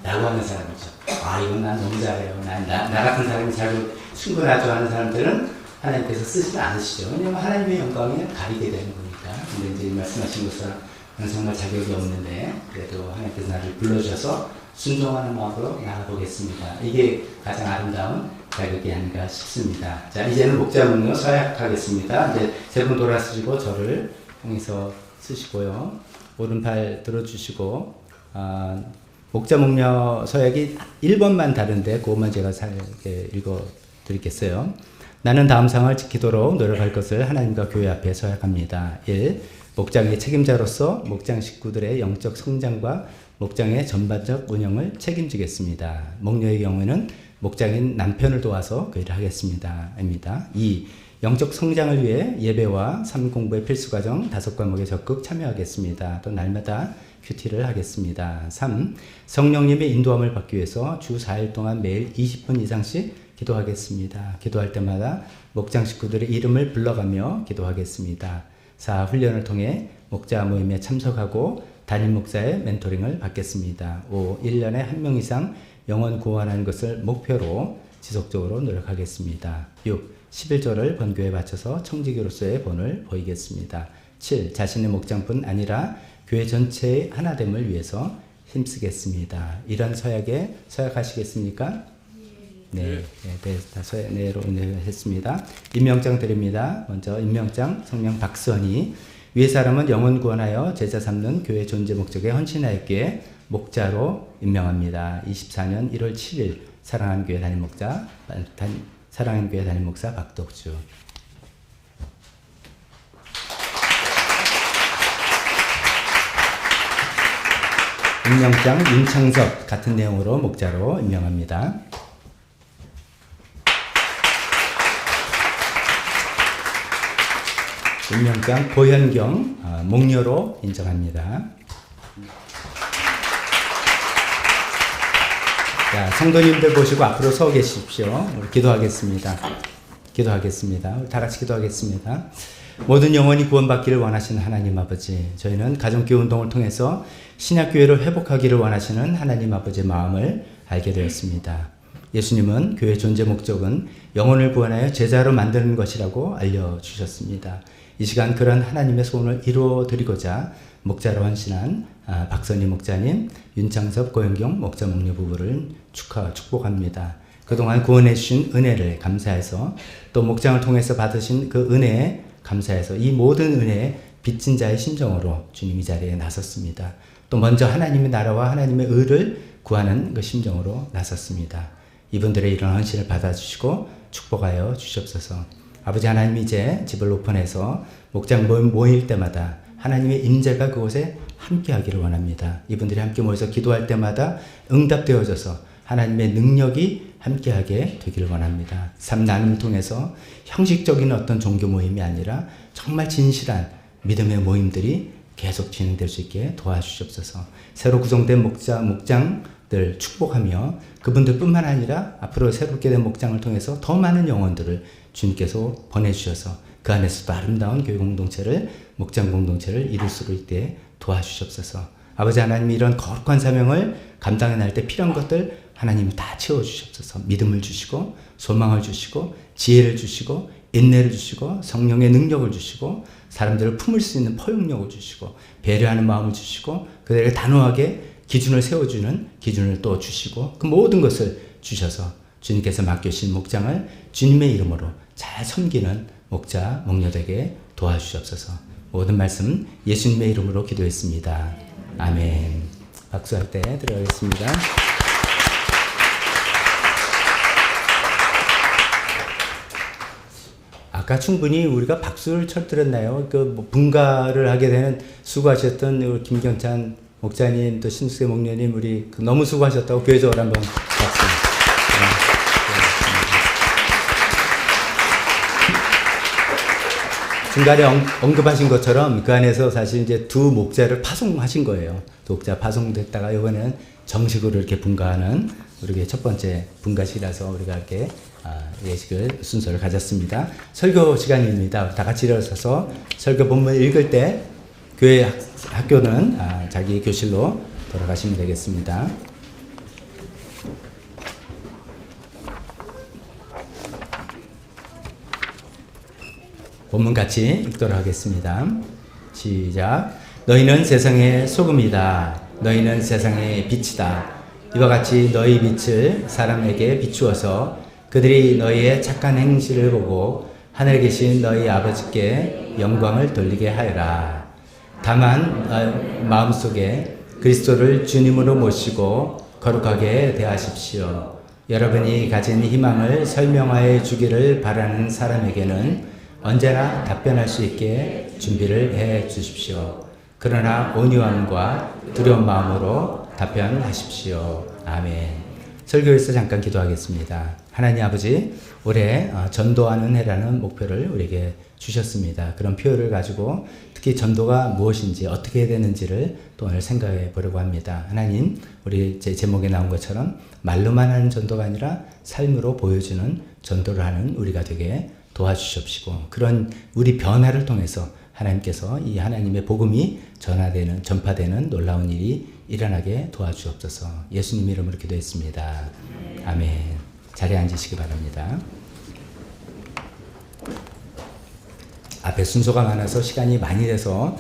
S1: 라고 하는 사람이죠. 이건 난 너무 잘해요. 나 같은 사람이 자격 충분하죠 하는 사람들은 하나님께서 쓰지 않으시죠. 왜냐면 하나님의 영광에 가리게 되는 거니까. 근데 이제 말씀하신 것처럼 나는 정말 자격이 없는데 그래도 하나님께서 나를 불러주셔서 순종하는 마음으로 나아보겠습니다. 이게 가장 아름다운 자격이 아닌가 싶습니다. 자, 이제는 목자 목녀 서약하겠습니다. 이제 세 분 돌아서시고 저를 향해서 쓰시고요. 오른팔 들어주시고, 목자 목녀 서약이 1번만 다른데 그것만 제가 살게 읽어 드리겠어요. 나는 다음 상을 지키도록 노력할 것을 하나님과 교회 앞에 서약합니다. 1. 목장의 책임자로서 목장 식구들의 영적 성장과 목장의 전반적 운영을 책임지겠습니다. 목녀의 경우에는 목장인 남편을 도와서 그 일을 하겠습니다. 입니다. 2. 영적 성장을 위해 예배와 삶 공부의 필수 과정 5과목에 적극 참여하겠습니다. 또 날마다 큐티를 하겠습니다. 3. 성령님의 인도함을 받기 위해서 주 4일 동안 매일 20분 이상씩 기도하겠습니다. 기도할 때마다 목장 식구들의 이름을 불러가며 기도하겠습니다. 4. 훈련을 통해 목자 모임에 참석하고 담임 목사의 멘토링을 받겠습니다. 5. 1년에 1명 이상 영혼 구원하는 것을 목표로 지속적으로 노력하겠습니다. 6. 11조를 번교에 바쳐서 청지기로서의 본을 보이겠습니다. 7. 자신의 목장뿐 아니라 교회 전체의 하나됨을 위해서 힘쓰겠습니다. 이런 서약에 서약하시겠습니까? 네, 네로 했습니다. 임명장 드립니다. 먼저 임명장 성명 박선희. 위의 사람은 영혼 구원하여 제자 삼는 교회 존재 목적에 헌신하였기에 목자로 임명합니다. 24년 1월 7일 사랑하는 교회 담임 목자, 사랑하는 교회 담임 목사 박덕주. 임명장 윤창섭 같은 내용으로 목자로 임명합니다. 임명장 고현경 목녀로 인정합니다. 자, 성도님들 보시고 앞으로 서 계십시오. 우리 기도하겠습니다. 우리 다 같이 기도하겠습니다. 모든 영혼이 구원받기를 원하시는 하나님 아버지, 저희는 가정교회 운동을 통해서 신약교회를 회복하기를 원하시는 하나님 아버지의 마음을 알게 되었습니다. 예수님은 교회 존재 목적은 영혼을 구원하여 제자로 만드는 것이라고 알려주셨습니다. 이 시간 그런 하나님의 소원을 이루어드리고자 목자로 헌신한 박선희 목자님, 윤창섭, 고현경 목자 목녀 부부를 축복합니다. 그동안 구원해 주신 은혜를 감사해서 또 목장을 통해서 받으신 그 은혜에 감사해서 이 모든 은혜에 빚진 자의 심정으로 주님 이 자리에 나섰습니다. 또 먼저 하나님의 나라와 하나님의 의를 구하는 그 심정으로 나섰습니다. 이분들의 이런 헌신을 받아주시고 축복하여 주시옵소서. 아버지 하나님, 이제 집을 오픈해서 목장 모일 때마다 하나님의 임재가 그곳에 함께하기를 원합니다. 이분들이 함께 모여서 기도할 때마다 응답되어져서 하나님의 능력이 함께하게 되기를 원합니다. 삶 나눔을 통해서 형식적인 어떤 종교 모임이 아니라 정말 진실한 믿음의 모임들이 계속 진행될 수 있게 도와주시옵소서. 새로 구성된 목장들 축복하며 그분들뿐만 아니라 앞으로 새롭게 된 목장을 통해서 더 많은 영혼들을 주님께서 보내주셔서 그 안에서도 아름다운 교회 공동체를, 목장 공동체를 이룰 수 있게 도와주시옵소서. 아버지 하나님, 이런 거룩한 사명을 감당해 날 때 필요한 것들 하나님 다 채워주시옵소서. 믿음을 주시고 소망을 주시고 지혜를 주시고 인내를 주시고 성령의 능력을 주시고 사람들을 품을 수 있는 포용력을 주시고 배려하는 마음을 주시고 그들에게 단호하게 기준을 세워주는 기준을 또 주시고 그 모든 것을 주셔서 주님께서 맡겨주신 목장을 주님의 이름으로 잘 섬기는 목자, 목녀되게 도와주시옵소서. 모든 말씀 예수님의 이름으로 기도했습니다. 아멘. 박수할 때 들어가겠습니다. 아까 충분히 우리가 박수를 쳐드렸나요? 뭐 분가를 하게 되는 수고하셨던 우리 김경찬 목자님, 또 신수세 목녀님, 우리 너무 수고하셨다고 교회적으로 한번 박수. 중간에 언급하신 것처럼 그 안에서 사실 이제 두 목자를 파송하신 거예요. 두 목자 파송됐다가 이번에는 정식으로 이렇게 분가하는 우리 첫 번째 분가식이라서 우리가 이렇게 예식을 순서를 가졌습니다. 설교 시간입니다. 다 같이 일어서서 설교 본문 읽을 때 교회 학교는 자기 교실로 돌아가시면 되겠습니다. 본문 같이 읽도록 하겠습니다. 시작. 너희는 세상의 소금이다. 너희는 세상의 빛이다. 이와 같이 너희 빛을 사람에게 비추어서 그들이 너희의 착한 행실을 보고 하늘에 계신 너희 아버지께 영광을 돌리게 하여라. 다만 마음속에 그리스도를 주님으로 모시고 거룩하게 대하십시오. 여러분이 가진 희망을 설명하여 주기를 바라는 사람에게는 언제나 답변할 수 있게 준비를 해 주십시오. 그러나 온유함과 두려운 마음으로 답변하십시오. 아멘. 설교에서 잠깐 기도하겠습니다. 하나님 아버지, 올해 전도하는 해라는 목표를 우리에게 주셨습니다. 그런 표현을 가지고 특히 전도가 무엇인지 어떻게 해야 되는지를 또 오늘 생각해 보려고 합니다. 하나님, 우리 제 제목에 나온 것처럼 말로만 하는 전도가 아니라 삶으로 보여주는 전도를 하는 우리가 되게 도와주십시고, 그런 우리 변화를 통해서 하나님께서 이 하나님의 복음이 전파되는 놀라운 일이 일어나게 도와주옵소서. 예수님 이름으로 기도했습니다. 아멘. 자리에 앉으시기 바랍니다. 앞에 순서가 많아서 시간이 많이 돼서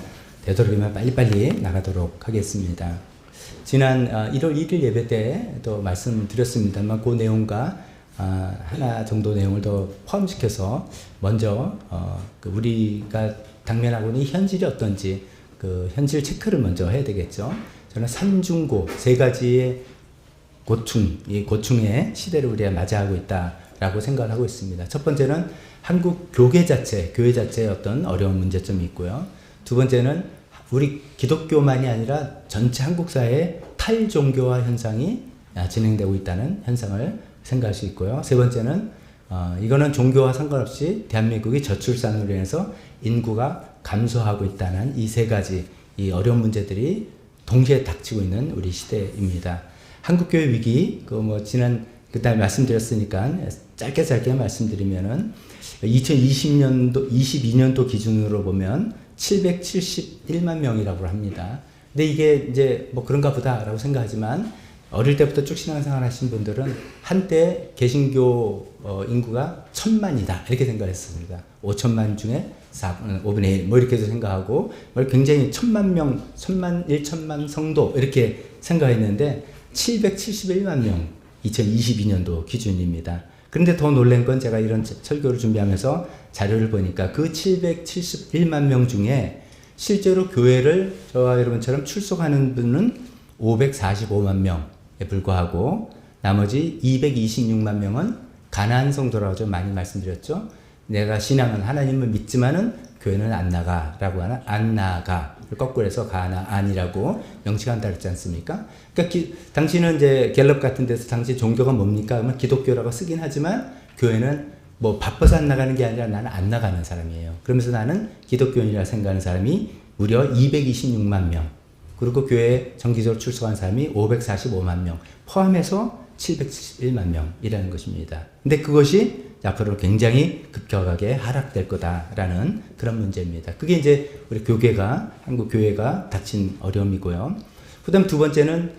S1: 되도록이면 빨리빨리 나가도록 하겠습니다. 지난 1월 1일 예배 때도 말씀드렸습니다만 그 내용과 하나 정도 내용을 더 포함시켜서 먼저 우리가 당면하고 있는 현실이 어떤지 그 현실 체크를 먼저 해야 되겠죠. 저는 삼중고 세 가지의 고충, 이 고충의 시대를 우리가 맞이하고 있다라고 생각을 하고 있습니다. 첫 번째는 한국 교회 자체의 어떤 어려운 문제점이 있고요. 두 번째는 우리 기독교만이 아니라 전체 한국 사회의 탈종교화 현상이 진행되고 있다는 현상을 생각할 수 있고요. 세 번째는 이거는 종교와 상관없이 대한민국이 저출산으로 인해서 인구가 감소하고 있다는 이 세 가지 이 어려운 문제들이 동시에 닥치고 있는 우리 시대입니다. 한국교회 위기, 그때 말씀드렸으니까 짧게 말씀드리면은 22년도 기준으로 보면 771만 명이라고 합니다. 근데 이게 이제 뭐 그런가 보다라고 생각하지만 어릴 때부터 쭉 신앙생활 하신 분들은 한때 개신교 인구가 1000만이다 이렇게 생각했습니다. 5천만 중에 5분의 1 뭐 이렇게 생각하고 굉장히 1000만 명, 1000만, 1000만 성도 이렇게 생각했는데 771만 명 2022년도 기준입니다. 그런데 더 놀란 건 제가 이런 설교를 준비하면서 자료를 보니까 그 771만 명 중에 실제로 교회를 저와 여러분처럼 출석하는 분은 545만 명에 불과하고 나머지 226만 명은 가난한 성도라고 좀 많이 말씀드렸죠. 내가 신앙은 하나님을 믿지만은 교회는 안 나가라고 하나 안 나가 거꾸로 해서 가나안이라고 명칭한다 그랬지 않습니까? 그러니까 당신은 이제 갤럽 같은 데서 당신 종교가 뭡니까? 그러면 기독교라고 쓰긴 하지만 교회는 뭐 바빠서 안 나가는 게 아니라 나는 안 나가는 사람이에요. 그러면서 나는 기독교인이라 생각하는 사람이 무려 226만 명. 그리고 교회에 정기적으로 출석한 사람이 545만 명. 포함해서 771만 명이라는 것입니다. 근데 그것이 앞으로 굉장히 급격하게 하락될 거다라는 그런 문제입니다. 그게 이제 우리 한국 교회가 닥친 어려움이고요. 그 다음 두 번째는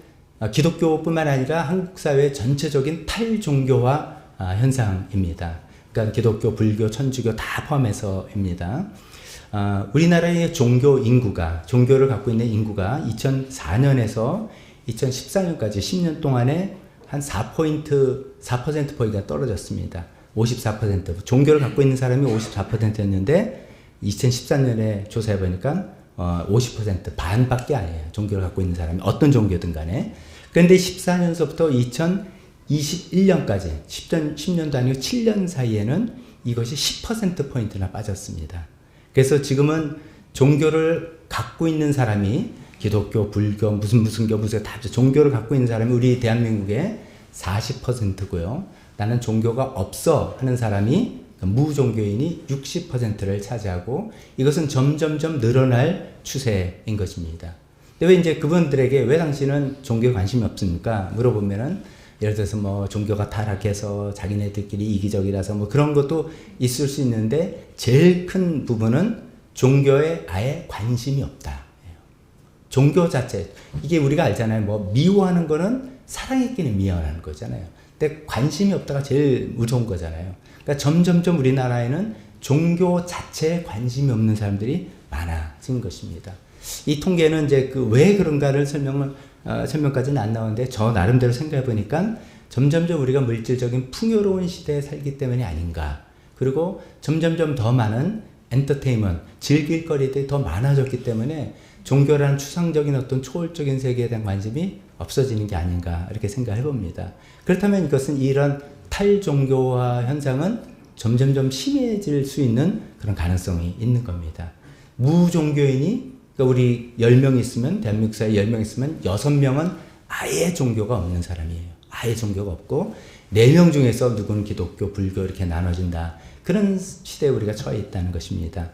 S1: 기독교뿐만 아니라 한국 사회 전체적인 탈종교화 현상입니다. 그러니까 기독교, 불교, 천주교 다 포함해서입니다. 우리나라의 종교를 갖고 있는 인구가 2004년에서 2014년까지 10년 동안에 한 4%포인트가 떨어졌습니다. 54%. 종교를 갖고 있는 사람이 54%였는데 2014년에 조사해 보니까 50% 반밖에 아니에요. 종교를 갖고 있는 사람이 어떤 종교든 간에. 그런데 14년서부터 2021년까지 10년도 아니고 7년 사이에는 이것이 10%포인트나 빠졌습니다. 그래서 지금은 종교를 갖고 있는 사람이 기독교, 불교, 무슨 교, 무슨 다 종교를 갖고 있는 사람이 우리 대한민국의 40%고요. 나는 종교가 없어 하는 사람이 무종교인이 60%를 차지하고 이것은 점점점 늘어날 추세인 것입니다. 근데 왜 이제 그분들에게 왜 당신은 종교에 관심이 없습니까? 물어보면은 예를 들어서 뭐 종교가 타락해서 자기네들끼리 이기적이라서 뭐 그런 것도 있을 수 있는데 제일 큰 부분은 종교에 아예 관심이 없다. 종교 자체 이게 우리가 알잖아요. 뭐 미워하는 거는 사랑했기는 미워하는 거잖아요. 근데 관심이 없다가 제일 무서운 거잖아요. 그러니까 점점점 우리나라에는 종교 자체에 관심이 없는 사람들이 많아진 것입니다. 이 통계는 이제 그 왜 그런가를 설명까지는 안 나오는데 저 나름대로 생각해 보니까 점점점 우리가 물질적인 풍요로운 시대에 살기 때문이 아닌가. 그리고 점점점 더 많은 엔터테인먼트, 즐길 거리들이 더 많아졌기 때문에 종교라는 추상적인 어떤 초월적인 세계에 대한 관심이 없어지는 게 아닌가 이렇게 생각해 봅니다. 그렇다면 이것은 이런 탈종교화 현상은 점점점 심해질 수 있는 그런 가능성이 있는 겁니다. 무종교인이 그러니까 우리 10명 있으면 대한민국 사회에 10명 있으면 6명은 아예 종교가 없는 사람이에요. 아예 종교가 없고 4명 중에서 누구는 기독교, 불교 이렇게 나눠진다. 그런 시대에 우리가 처해 있다는 것입니다.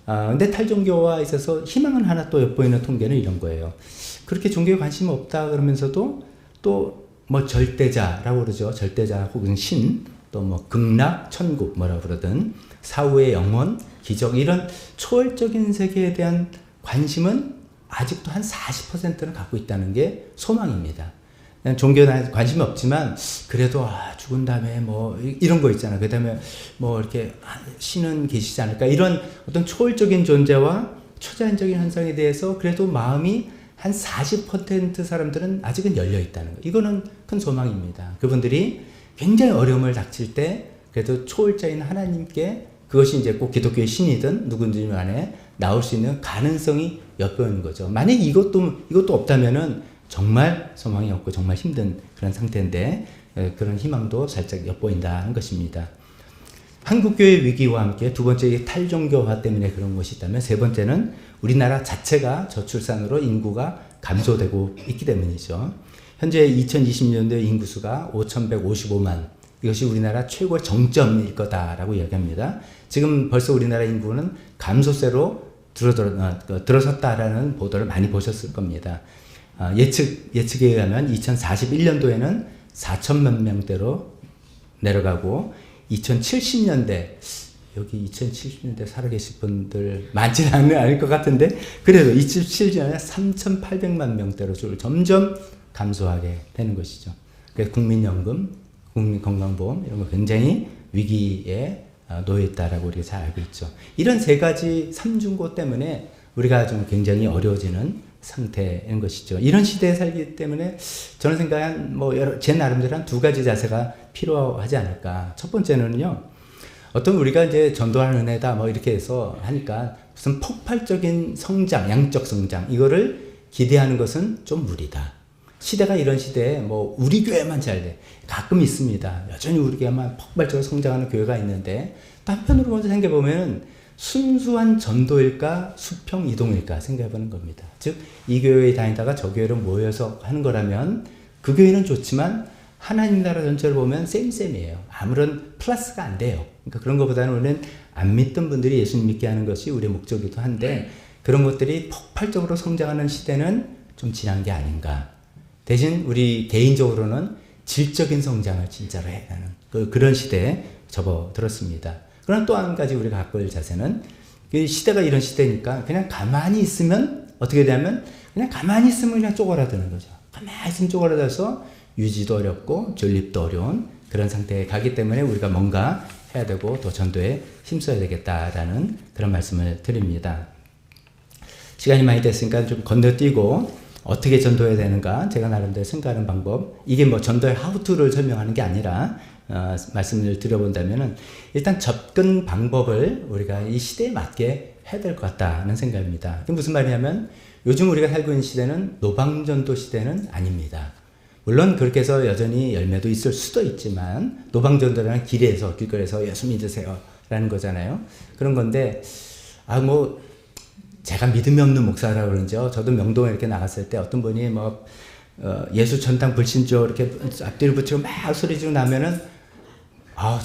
S1: 근데 탈종교화에 있어서 희망은 하나 또 엿보이는 통계는 이런 거예요. 그렇게 종교에 관심이 없다 그러면서도 또 뭐 절대자라고 그러죠. 절대자 혹은 신, 또 뭐 극락, 천국 뭐라고 그러든 사후의 영혼, 기적 이런 초월적인 세계에 대한 관심은 아직도 한 40%는 갖고 있다는 게 소망입니다. 종교에 관심이 없지만 그래도 죽은 다음에 뭐 이런 거 있잖아. 그 다음에 뭐 이렇게 신은 계시지 않을까 이런 어떤 초월적인 존재와 초자연적인 현상에 대해서 그래도 마음이 한 40% 사람들은 아직은 열려 있다는 거. 이거는 큰 소망입니다. 그분들이 굉장히 어려움을 닥칠 때 그래도 초월자인 하나님께 그것이 이제 꼭 기독교의 신이든 누군지 간에 나올 수 있는 가능성이 엿보이는 거죠. 만약 이것도 없다면은 정말 소망이 없고 정말 힘든 그런 상태인데 그런 희망도 살짝 엿보인다는 것입니다. 한국교회 위기와 함께 두 번째 탈종교화 때문에 그런 것이 있다면 세 번째는 우리나라 자체가 저출산으로 인구가 감소되고 있기 때문이죠. 현재 2020년도 인구수가 5,155만 이것이 우리나라 최고의 정점일 거다라고 이야기합니다. 지금 벌써 우리나라 인구는 감소세로 들어섰다라는 보도를 많이 보셨을 겁니다. 예측에 의하면 2041년도에는 4천만 명대로 내려가고 2070년대 여기 2070년대 살아계실 분들 많지는 않을 것 같은데 그래도 2070년에 3,800만 명대로 점점 감소하게 되는 것이죠. 그래서 국민연금, 국민건강보험 이런 거 굉장히 위기에 놓여 있다라고 우리가 잘 알고 있죠. 이런 세 가지 삼중고 때문에 우리가 좀 굉장히 어려워지는 상태인 것이죠. 이런 시대에 살기 때문에 저는 생각한 제 나름대로 한 두 가지 자세가 필요하지 않을까. 첫 번째는요. 어떤 우리가 이제 전도하는 은혜다 이렇게 해서 하니까 무슨 폭발적인 성장, 양적 성장 이거를 기대하는 것은 좀 무리다. 시대가 이런 시대에 우리 교회만 잘 돼. 가끔 있습니다. 여전히 우리 교회만 폭발적으로 성장하는 교회가 있는데 한편으로 먼저 생각해보면 순수한 전도일까 수평 이동일까 생각해보는 겁니다. 즉 이 교회에 다니다가 저 교회로 모여서 하는 거라면 그 교회는 좋지만 하나님 나라 전체를 보면 쌤이에요. 아무런 플러스가 안 돼요. 그러니까 그런 것보다는 우리는 안 믿던 분들이 예수님 믿게 하는 것이 우리의 목적이기도 한데 그런 것들이 폭발적으로 성장하는 시대는 좀 지난 게 아닌가. 대신 우리 개인적으로는 질적인 성장을 진짜로 해야 하는 그런 시대에 접어들었습니다. 그러나 또 한 가지 우리가 갖고 올 자세는 시대가 이런 시대니까 그냥 가만히 있으면 어떻게 되냐면 그냥 가만히 있으면 그냥 쪼그라드는 거죠. 가만히 있으면 쪼그라들어서 유지도 어렵고 존립도 어려운 그런 상태에 가기 때문에 우리가 뭔가 해야 되고 또 전도에 힘써야 되겠다라는 그런 말씀을 드립니다. 시간이 많이 됐으니까 좀 건너뛰고 어떻게 전도해야 되는가 제가 나름대로 생각하는 방법 이게 전도의 하우투를 설명하는 게 아니라 말씀을 드려본다면은 일단 접근 방법을 우리가 이 시대에 맞게 해야 될 것 같다는 생각입니다. 그게 무슨 말이냐면 요즘 우리가 살고 있는 시대는 노방전도 시대는 아닙니다. 물론 그렇게 해서 여전히 열매도 있을 수도 있지만 노방전도라는 길에서 길거리에서 예수 믿으세요 라는 거잖아요. 그런 건데 뭐 제가 믿음이 없는 목사라고 그러죠. 저도 명동에 이렇게 나갔을 때 어떤 분이 뭐 예수 천당 불신조 이렇게 앞뒤를 붙이고 막 소리 지르고 나면은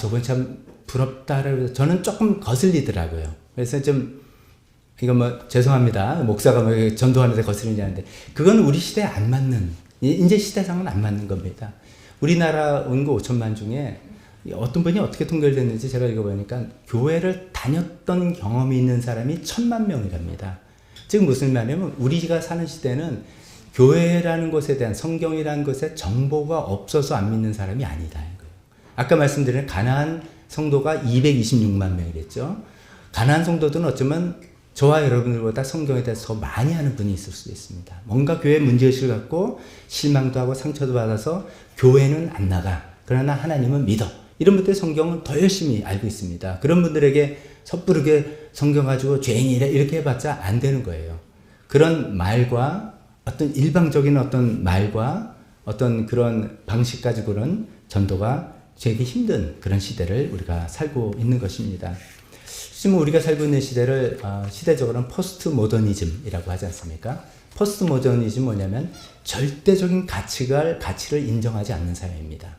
S1: 저분 참 부럽다라고 저는 조금 거슬리더라고요. 그래서 좀 이거 뭐 죄송합니다. 목사가 뭐 전도하는데 거슬리지 않는데 그건 우리 시대에 안 맞는 이제 시대상은 안 맞는 겁니다. 우리나라 인구 5천만 중에 어떤 분이 어떻게 통계를 됐는지 제가 읽어보니까 교회를 다녔던 경험이 있는 사람이 1,000만 명이랍니다. 즉 무슨 말이냐면 우리가 사는 시대는 교회라는 것에 대한 성경이라는 것에 정보가 없어서 안 믿는 사람이 아니다. 아까 말씀드린 가나안 성도가 226만 명이랬죠. 가나안 성도들은 어쩌면 저와 여러분들보다 성경에 대해서 더 많이 아는 분이 있을 수도 있습니다. 뭔가 교회 문제의식을 갖고 실망도 하고 상처도 받아서 교회는 안 나가. 그러나 하나님은 믿어. 이런 분들 성경은 더 열심히 알고 있습니다. 그런 분들에게 섣부르게 성경 가지고 죄인이래 이렇게 해봤자 안 되는 거예요. 그런 말과 어떤 일방적인 어떤 말과 어떤 그런 방식 가지고는 전도가 되게 힘든 그런 시대를 우리가 살고 있는 것입니다. 지금 우리가 살고 있는 시대를 시대적으로는 포스트 모더니즘이라고 하지 않습니까? 포스트 모더니즘 뭐냐면 절대적인 가치를 인정하지 않는 사회입니다.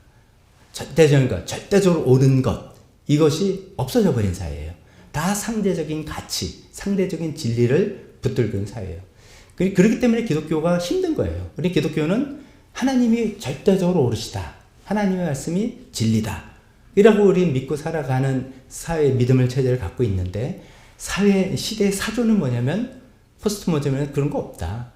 S1: 절대적인 것, 절대적으로 옳은 것 이것이 없어져 버린 사회예요. 다 상대적인 가치, 상대적인 진리를 붙들고 있는 사회예요. 그렇기 때문에 기독교가 힘든 거예요. 우리 기독교는 하나님이 절대적으로 옳으시다. 하나님의 말씀이 진리다. 이라고 우리 믿고 살아가는 사회 믿음을 체제를 갖고 있는데 시대의 사조는 뭐냐면 포스트 모더니즘에는 그런 거 없다.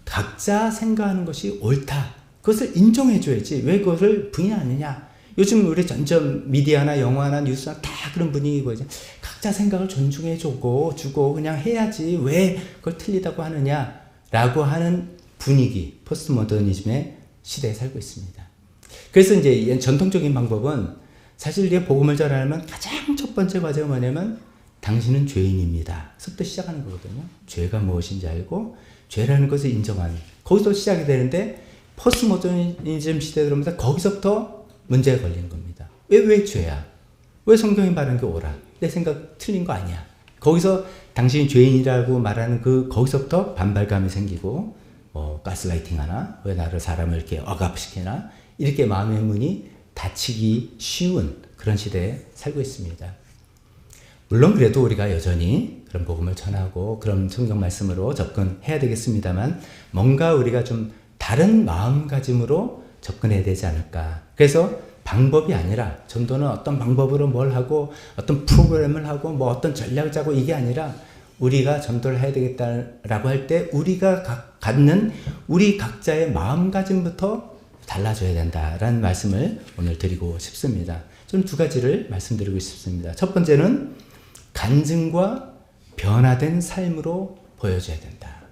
S1: 각자 생각하는 것이 옳다. 그것을 인정해 줘야지 왜 그것을 부인하느냐. 요즘 우리 점점 미디어나 영화나 뉴스나 다 그런 분위기고 이제 각자 생각을 존중해 주고 그냥 해야지 왜 그걸 틀리다고 하느냐라고 하는 분위기 포스트 모더니즘의 시대에 살고 있습니다. 그래서 이제 전통적인 방법은 사실 우리가 복음을 전하려면 가장 첫 번째 과제가 뭐냐면 당신은 죄인입니다. 서부터 시작하는 거거든요. 죄가 무엇인지 알고 죄라는 것을 인정하는 거기서 시작이 되는데 포스트 모더니즘 시대에 들어오면서 거기서부터 문제가 걸리는 겁니다. 왜 죄야? 왜 성경이 말하는 게 옳아? 내 생각 틀린 거 아니야? 거기서 당신이 죄인이라고 말하는 거기서부터 반발감이 생기고 가스라이팅 하나? 왜 나를 사람을 이렇게 억압시키나? 이렇게 마음의 문이 닫히기 쉬운 그런 시대에 살고 있습니다. 물론 그래도 우리가 여전히 그런 복음을 전하고 그런 성경 말씀으로 접근해야 되겠습니다만 뭔가 우리가 좀 다른 마음가짐으로 접근해야 되지 않을까. 그래서 방법이 아니라 전도는 어떤 방법으로 뭘 하고 어떤 프로그램을 하고 뭐 어떤 전략을 짜고 이게 아니라 우리가 전도를 해야 되겠다라고 할 때 우리가 갖는 우리 각자의 마음가짐부터 달라져야 된다라는 말씀을 오늘 드리고 싶습니다. 좀 두 가지를 말씀드리고 싶습니다. 첫 번째는 간증과 변화된 삶으로 보여줘야 된다.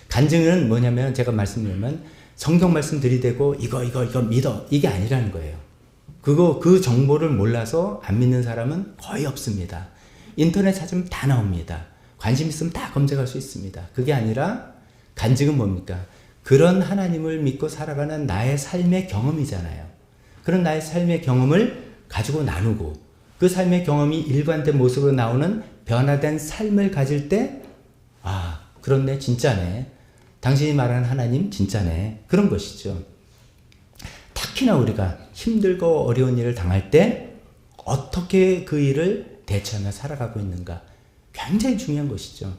S1: 간증은 뭐냐면 제가 말씀드리면 성경 말씀 들이대고 이거 믿어 이게 아니라는 거예요. 그 정보를 몰라서 안 믿는 사람은 거의 없습니다. 인터넷 찾으면 다 나옵니다. 관심 있으면 다 검색할 수 있습니다. 그게 아니라 간증은 뭡니까? 그런 하나님을 믿고 살아가는 나의 삶의 경험이잖아요. 그런 나의 삶의 경험을 가지고 나누고 그 삶의 경험이 일관된 모습으로 나오는 변화된 삶을 가질 때 그렇네 진짜네. 당신이 말하는 하나님 진짜네. 그런 것이죠. 특히나 우리가 힘들고 어려운 일을 당할 때 어떻게 그 일을 대처하며 살아가고 있는가 굉장히 중요한 것이죠.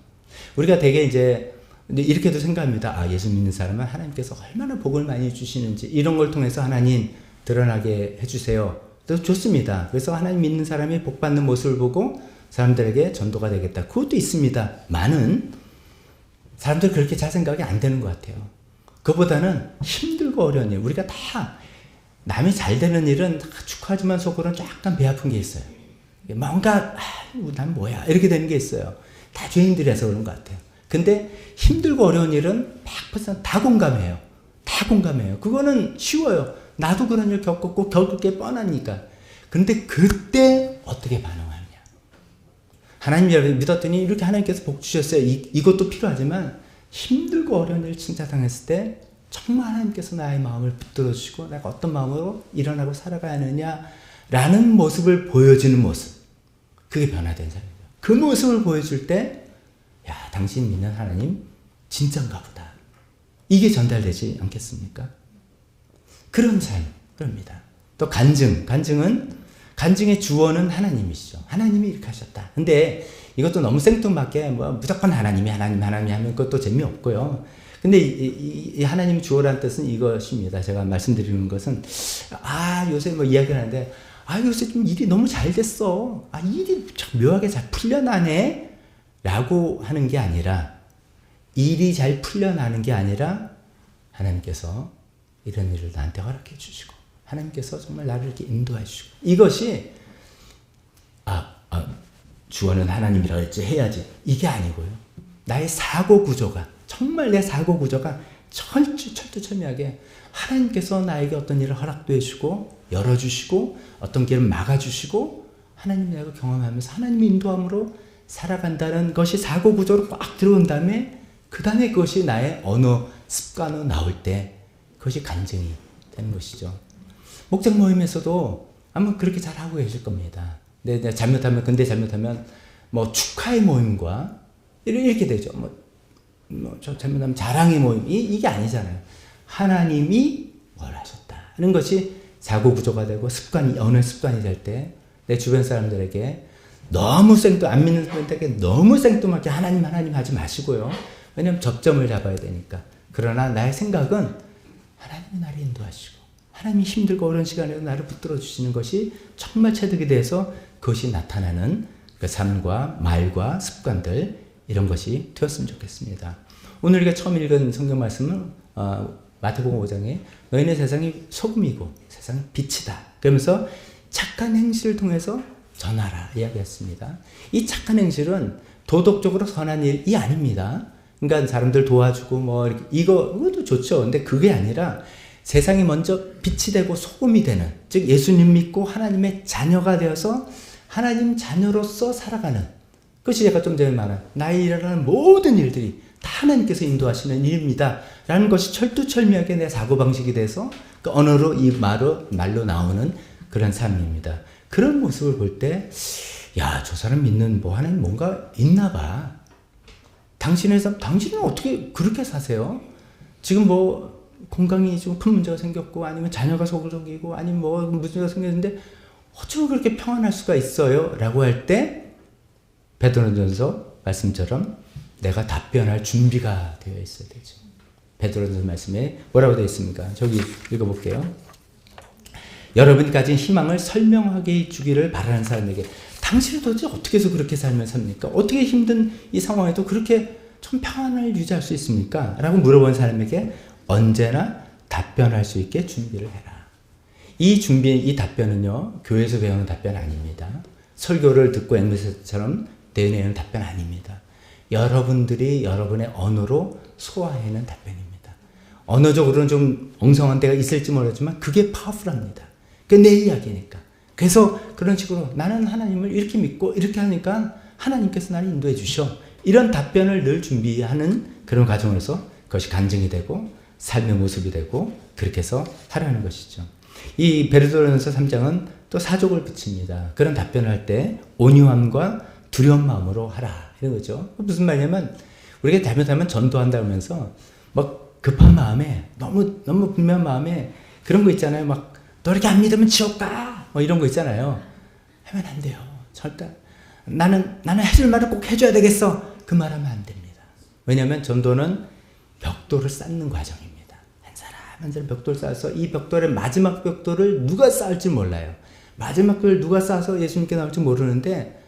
S1: 우리가 되게 이제 이렇게도 생각합니다. 예수 믿는 사람은 하나님께서 얼마나 복을 많이 주시는지 이런 걸 통해서 하나님 드러나게 해주세요. 또 좋습니다. 그래서 하나님 믿는 사람이 복 받는 모습을 보고 사람들에게 전도가 되겠다. 그것도 있습니다. 많은 사람들 그렇게 잘 생각이 안 되는 것 같아요. 그보다는 힘들고 어려운 일 우리가 다 남이 잘 되는 일은 축하하지만 속으로는 약간 배 아픈 게 있어요. 뭔가 난 뭐야 이렇게 되는 게 있어요. 다 죄인들이라서 그런 것 같아요. 근데 힘들고 어려운 일은 100% 다 공감해요. 다 공감해요. 그거는 쉬워요. 나도 그런 일 겪었고 겪을 게 뻔하니까. 근데 그때 어떻게 반응하느냐. 하나님 믿었더니 이렇게 하나님께서 복 주셨어요. 이것도 필요하지만 힘들고 어려운 일 칭찬당했을 때 정말 하나님께서 나의 마음을 붙들어 주시고 내가 어떤 마음으로 일어나고 살아가야 하느냐라는 모습을 보여주는 모습. 그게 변화된 삶이에요. 그 모습을 보여줄 때, 야, 당신 믿는 하나님 진짠가 보다. 이게 전달되지 않겠습니까? 그런 삶, 그럽니다. 또 간증의 주어는 하나님이시죠. 하나님이 이렇게 하셨다. 근데 이것도 너무 생뚱맞게 뭐 무조건 하나님 하면 그것도 재미없고요. 근데 이 하나님의 주어라는 뜻은 이것입니다. 제가 말씀드리는 것은, 요새 뭐 이야기를 하는데, 요새 좀 일이 너무 잘 됐어. 일이 참 묘하게 잘 풀려나네. 라고 하는 게 아니라, 일이 잘 풀려나는 게 아니라, 하나님께서 이런 일을 나한테 허락해 주시고, 하나님께서 정말 나를 이렇게 인도해 주시고, 이것이, 주어는 하나님이라고 했지, 해야지. 이게 아니고요. 나의 사고 구조가, 정말 내 사고 구조가 철두철미하게 하나님께서 나에게 어떤 일을 허락도 해주고, 열어주시고, 어떤 길을 막아주시고, 하나님 내가 경험하면서 하나님의 인도함으로 살아간다는 것이 사고 구조로 꽉 들어온 다음에, 그 다음에 그것이 나의 언어, 습관으로 나올 때, 그것이 간증이 되는 것이죠. 목장 모임에서도 아마 그렇게 잘 하고 계실 겁니다. 근데 잘못하면, 뭐 축하의 모임과, 이렇게 되죠. 저 잘못하면 자랑의 모임. 이게 아니잖아요. 하나님이 뭘 하셨다는 것이 사고 구조가 되고 언어의 습관이 될 때 내 주변 사람들에게 너무 안 믿는 사람들에게 너무 생뚱맞게 하나님 하지 마시고요. 왜냐하면 접점을 잡아야 되니까. 그러나 나의 생각은 하나님이 나를 인도하시고 하나님이 힘들고 어려운 시간에도 나를 붙들어 주시는 것이 정말 체득이 돼서 그것이 나타나는 그 삶과 말과 습관들, 이런 것이 되었으면 좋겠습니다. 오늘 우리가 처음 읽은 성경 말씀은 마태복음 5장에 너희는 세상이 소금이고 세상이 빛이다. 그러면서 착한 행실을 통해서 전하라 이야기했습니다. 이 착한 행실은 도덕적으로 선한 일이 아닙니다. 그러니까 사람들 도와주고 이것도 좋죠. 근데 그게 아니라 세상이 먼저 빛이 되고 소금이 되는, 즉 예수님 믿고 하나님의 자녀가 되어서 하나님 자녀로서 살아가는, 그것이 제가 좀 전에 말한 나의 일어나는 모든 일들이 다 하나님께서 인도하시는 일입니다 라는 것이 철두철미하게 내 사고방식이 돼서 그 언어로 이 말로 나오는 그런 삶입니다. 그런 모습을 볼 때, 저 사람 믿는 하나님 뭔가 있나 봐. 당신은 어떻게 그렇게 사세요? 지금 건강이 좀 큰 문제가 생겼고, 아니면 자녀가 소극적이고, 아니면 문제가 생겼는데 어쩌면 그렇게 평안할 수가 있어요? 라고 할 때 베드로전서 말씀처럼 내가 답변할 준비가 되어 있어야 되죠. 베드로전서 말씀에 뭐라고 되어 있습니까? 저기 읽어볼게요. 여러분이 가진 희망을 설명하게 해주기를 바라는 사람에게, 당신은 도대체 어떻게 해서 그렇게 살면 삽니까? 어떻게 힘든 이 상황에도 그렇게 좀 평안을 유지할 수 있습니까? 라고 물어본 사람에게 언제나 답변할 수 있게 준비를 해라. 이 답변은요, 교회에서 배우는 답변 아닙니다. 설교를 듣고 앵무새처럼 내내는 답변 아닙니다. 여러분들이 여러분의 언어로 소화해낸 답변입니다. 언어적으로는 좀 엉성한 데가 있을지 모르지만 그게 파워풀합니다. 그게 내 이야기니까. 그래서 그런 식으로 나는 하나님을 이렇게 믿고 이렇게 하니까 하나님께서 나를 인도해 주셔. 이런 답변을 늘 준비하는 그런 과정에서 그것이 간증이 되고 삶의 모습이 되고 그렇게 해서 하라는 것이죠. 이 베드로전서 3장은 또 사족을 붙입니다. 그런 답변을 할 때 온유함과 두려운 마음으로 하라. 이런 거죠. 무슨 말이냐면 우리가 잘못하면 전도한다 그러면서 급한 마음에 너무 분명한 마음에 그런 거 있잖아요. 너 이렇게 안 믿으면 지옥 가. 이런 거 있잖아요. 하면 안 돼요. 절대. 나는 해줄 말을 꼭 해줘야 되겠어. 그 말하면 안 됩니다. 왜냐하면 전도는 벽돌을 쌓는 과정입니다. 한 사람 벽돌을 쌓아서 이 벽돌의 마지막 벽돌을 누가 쌓을지 몰라요. 마지막 벽돌을 누가 쌓아서 예수님께 나올지 모르는데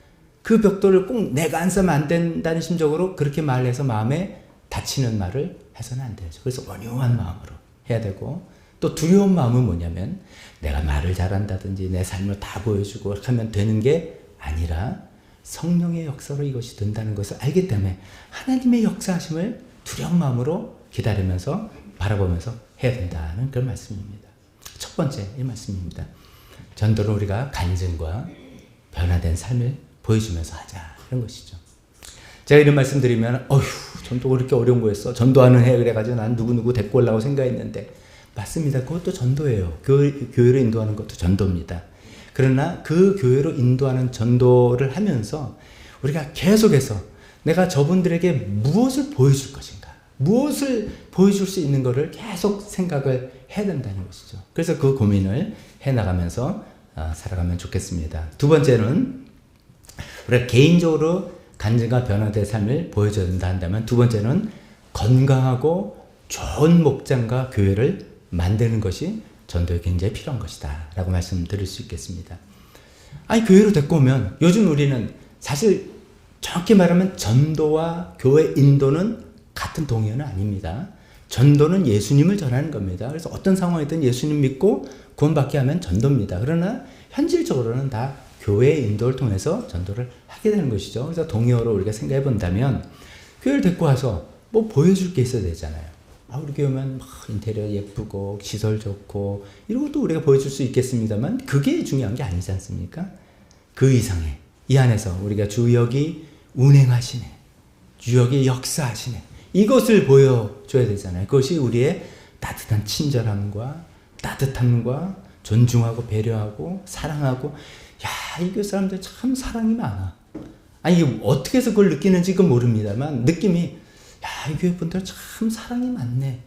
S1: 그 벽돌을 꼭 내가 안 쌓으면 안 된다는 심적으로 그렇게 말해서 마음에 다치는 말을 해서는 안 되죠. 그래서 온유한 마음으로 해야 되고, 또 두려운 마음은 뭐냐면 내가 말을 잘한다든지 내 삶을 다 보여주고 하면 되는 게 아니라 성령의 역사로 이것이 된다는 것을 알기 때문에 하나님의 역사하심을 두려운 마음으로 기다리면서 바라보면서 해야 된다는 그런 말씀입니다. 첫 번째 이 말씀입니다. 전도는 우리가 간증과 변화된 삶을 보여주면서 하자, 이런 것이죠. 제가 이런 말씀 드리면 전도가 그렇게 어려운 거였어. 전도하는 해 그래가지고 난 누구누구 데리고 오려고 생각했는데 맞습니다. 그것도 전도예요. 교회로 인도하는 것도 전도입니다. 그러나 그 교회로 인도하는 전도를 하면서 우리가 계속해서 내가 저분들에게 무엇을 보여줄 것인가, 무엇을 보여줄 수 있는 것을 계속 생각을 해야 된다는 것이죠. 그래서 그 고민을 해나가면서 살아가면 좋겠습니다. 두 번째는 우리가 개인적으로 간증과 변화된 삶을 보여줘야 된다 한다면, 두 번째는 건강하고 좋은 목장과 교회를 만드는 것이 전도에 굉장히 필요한 것이다 라고 말씀드릴 수 있겠습니다. 아니, 교회로 데리고 오면, 요즘 우리는 사실 정확히 말하면 전도와 교회 인도는 같은 동의어는 아닙니다. 전도는 예수님을 전하는 겁니다. 그래서 어떤 상황이든 예수님 믿고 구원받게 하면 전도입니다. 그러나 현실적으로는 다 교회의 인도를 통해서 전도를 하게 되는 것이죠. 그래서 동의어로 우리가 생각해 본다면, 교회를 데리고 와서 뭐 보여줄 게 있어야 되잖아요. 우리 교회 오면 막 인테리어 예쁘고 시설 좋고 이런 것도 우리가 보여줄 수 있겠습니다만, 그게 중요한 게 아니지 않습니까? 그 이상의, 이 안에서 우리가 주역이 운행하시네, 주역이 역사하시네, 이것을 보여줘야 되잖아요. 그것이 우리의 따뜻한 친절함과 따뜻함과 존중하고 배려하고 사랑하고, 야, 이 교회 사람들 참 사랑이 많아. 아니, 이게 어떻게 해서 그걸 느끼는지 그건 모릅니다만, 느낌이, 야, 이 교회 분들 참 사랑이 많네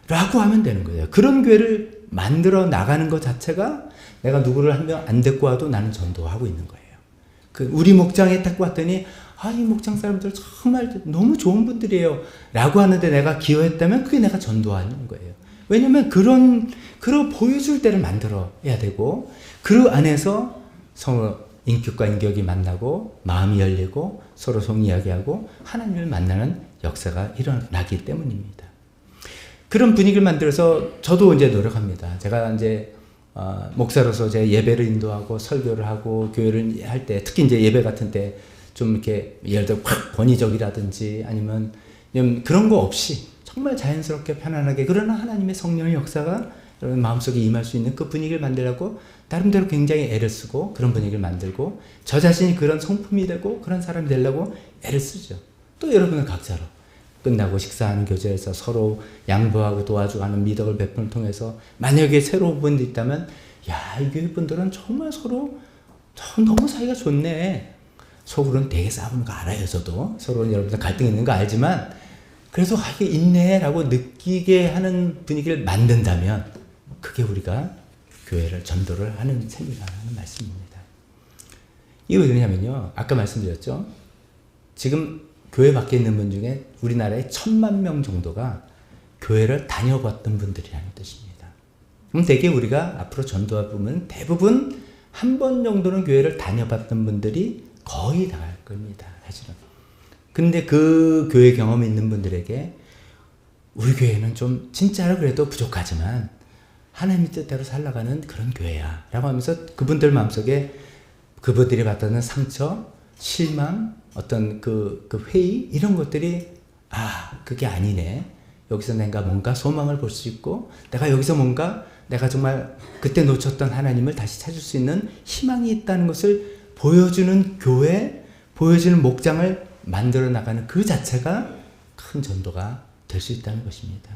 S1: 라고 하면 되는 거예요. 그런 교회를 만들어 나가는 것 자체가 내가 누구를 한 명 안 데리고 와도 나는 전도하고 있는 거예요. 우리 목장에 딱 왔더니, 이 목장 사람들 정말 너무 좋은 분들이에요 라고 하는데 내가 기여했다면 그게 내가 전도하는 거예요. 왜냐면 그런 보여줄 때를 만들어야 되고, 그 안에서 서로 인격과 인격이 만나고 마음이 열리고 서로 속 이야기하고 하나님을 만나는 역사가 일어나기 때문입니다. 그런 분위기를 만들어서 저도 이제 노력합니다. 제가 이제 목사로서 제 예배를 인도하고 설교를 하고 교회를 할 때, 특히 이제 예배 같은 때 좀 이렇게 예를 들어 확 권위적이라든지 아니면 그런 거 없이 정말 자연스럽게 편안하게, 그러나 하나님의 성령의 역사가 여러분 마음속에 임할 수 있는 그 분위기를 만들려고 나름대로 굉장히 애를 쓰고 그런 분위기를 만들고, 저 자신이 그런 성품이 되고 그런 사람이 되려고 애를 쓰죠. 또 여러분은 각자로 끝나고 식사하는 교제에서 서로 양보하고 도와주고 미덕을 베풀을 통해서, 만약에 새로운 분이 있다면, 야, 이 교회 분들은 정말 서로 너무 사이가 좋네. 속으로는 되게 싸우는 거 알아요. 저도 서로 여러분들 갈등 있는 거 알지만, 그래서 이게 있네 라고 느끼게 하는 분위기를 만든다면, 그게 우리가 교회를 전도를 하는 셈이라는 말씀입니다. 이게 왜 그러냐면요, 아까 말씀드렸죠. 지금 교회 밖에 있는 분 중에 우리나라에 1000만 명 정도가 교회를 다녀봤던 분들이라는 뜻입니다. 그럼 대개 우리가 앞으로 전도할 부분은 대부분 한 번 정도는 교회를 다녀봤던 분들이 거의 다 할 겁니다, 사실은. 근데 그 교회 경험이 있는 분들에게 우리 교회는 좀 진짜로 그래도 부족하지만 하나님의 뜻대로 살아가는 그런 교회야 라고 하면서 그분들 마음속에 그분들이 받는 상처, 실망, 어떤 그 회의, 이런 것들이, 그게 아니네. 여기서 내가 뭔가 소망을 볼 수 있고, 내가 여기서 뭔가 내가 정말 그때 놓쳤던 하나님을 다시 찾을 수 있는 희망이 있다는 것을 보여주는 교회, 보여주는 목장을 만들어 나가는 그 자체가 큰 전도가 될 수 있다는 것입니다.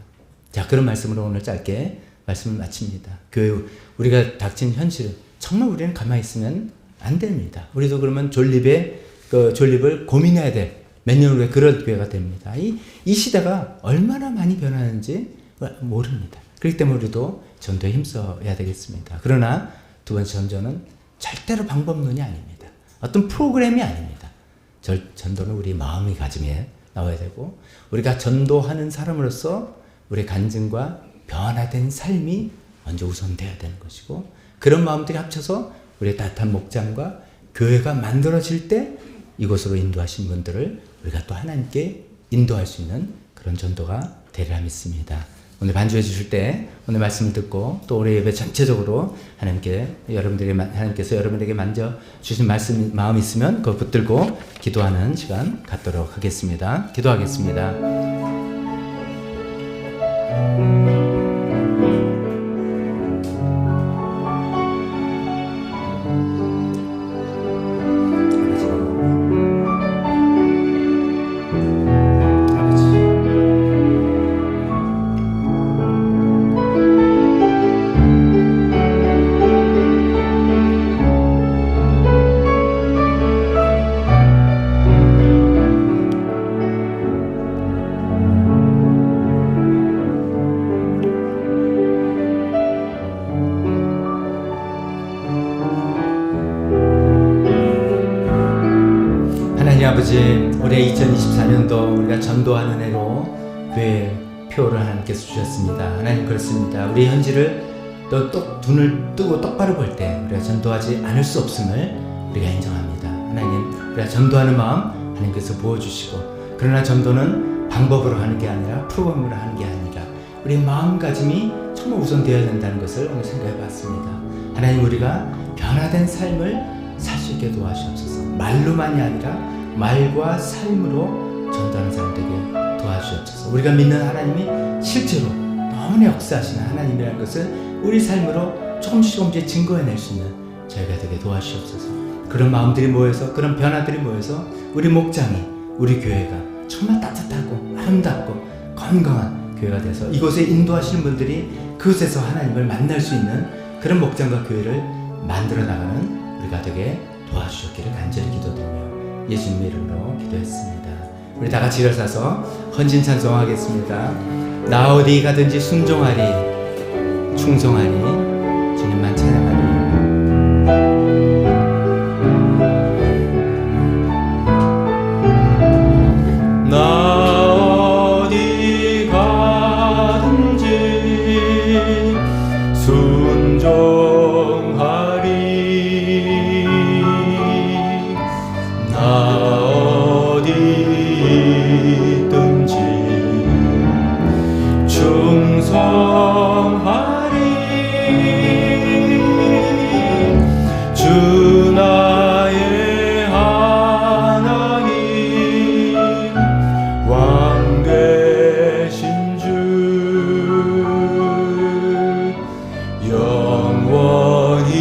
S1: 자, 그런 말씀으로 오늘 짧게 말씀을 마칩니다. 교회, 우리가 닥친 현실, 정말 우리는 가만히 있으면 안 됩니다. 우리도 그러면 존립을 고민해야 될 몇 년 후에 그런 교회가 됩니다. 이 시대가 얼마나 많이 변하는지 모릅니다. 그렇기 때문에 우리도 전도에 힘써야 되겠습니다. 그러나 두 번째 전도는 절대로 방법론이 아닙니다. 어떤 프로그램이 아닙니다. 전도는 우리 마음의 가짐에 나와야 되고, 우리가 전도하는 사람으로서 우리의 간증과 변화된 삶이 먼저 우선돼야 되는 것이고, 그런 마음들이 합쳐서 우리의 따뜻한 목장과 교회가 만들어질 때 이곳으로 인도하신 분들을 우리가 또 하나님께 인도할 수 있는 그런 전도가 되리라 믿습니다. 오늘 반주해 주실 때 오늘 말씀을 듣고 또 올해 예배 전체적으로 하나님께서 여러분에게 만져 주신 말씀, 마음이 있으면 그거 붙들고 기도하는 시간 갖도록 하겠습니다. 기도하겠습니다. 하나님 아버지, 올해 2024년도 우리가 전도하는 해로 교회 표를 하나님께서 주셨습니다. 하나님 그렇습니다. 우리 현실을 또 눈을 뜨고 똑바로 볼 때 우리가 전도하지 않을 수 없음을 우리가 인정합니다. 하나님, 우리가 전도하는 마음 하나님께서 부어주시고, 그러나 전도는 방법으로 하는 게 아니라 프로그램으로 하는 게 아니라 우리 마음가짐이 정말 우선되어야 된다는 것을 오늘 생각해 봤습니다. 하나님, 우리가 변화된 삶을 살 수 있게 도와주옵소서. 말로만이 아니라 말과 삶으로 전도하는 사람 되게 도와주옵소서. 우리가 믿는 하나님이 실제로 너무나 역사하시는 하나님이라는 것을 우리 삶으로 조금씩 증거해낼 수 있는 저희가 되게 도와주옵소서. 그런 마음들이 모여서, 그런 변화들이 모여서 우리 목장이, 우리 교회가 정말 따뜻하고 아름답고 건강한 교회가 돼서 이곳에 인도하시는 분들이 그곳에서 하나님을 만날 수 있는 그런 목장과 교회를 만들어 나가는 우리가 되게 도와주셨기를 간절히 기도드리며 예수님의 이름으로 기도했습니다. 우리 다 같이 일어서서 헌신 찬송하겠습니다. 나 어디 가든지 순종하리, 충성하리, 주님만 찬양하리. 나 어디 가든지 순종하리, 나 어디 있든지 충성하리, 주 나의 하나님, 왕 되신 주, 영원히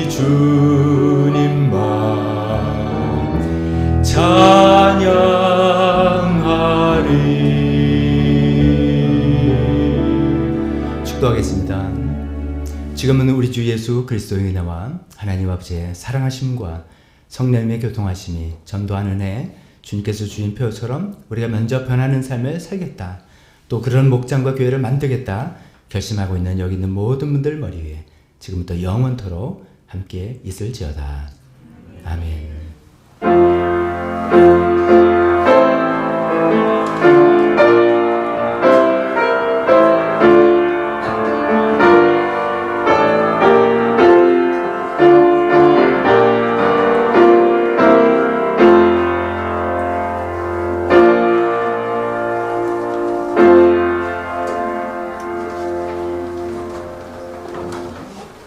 S1: 주님만 찬양하리. 축도하겠습니다. 지금은 우리 주 예수 그리스도의 은혜와 하나님 아버지의 사랑하심과 성령님의 교통하심이 전도하는 해 주님께서 주신 표처럼 우리가 먼저 변하는 삶을 살겠다, 또 그런 목장과 교회를 만들겠다 결심하고 있는 여기 있는 모든 분들 머리 위에 지금부터 영원토록 함께 있을지어다. 아멘.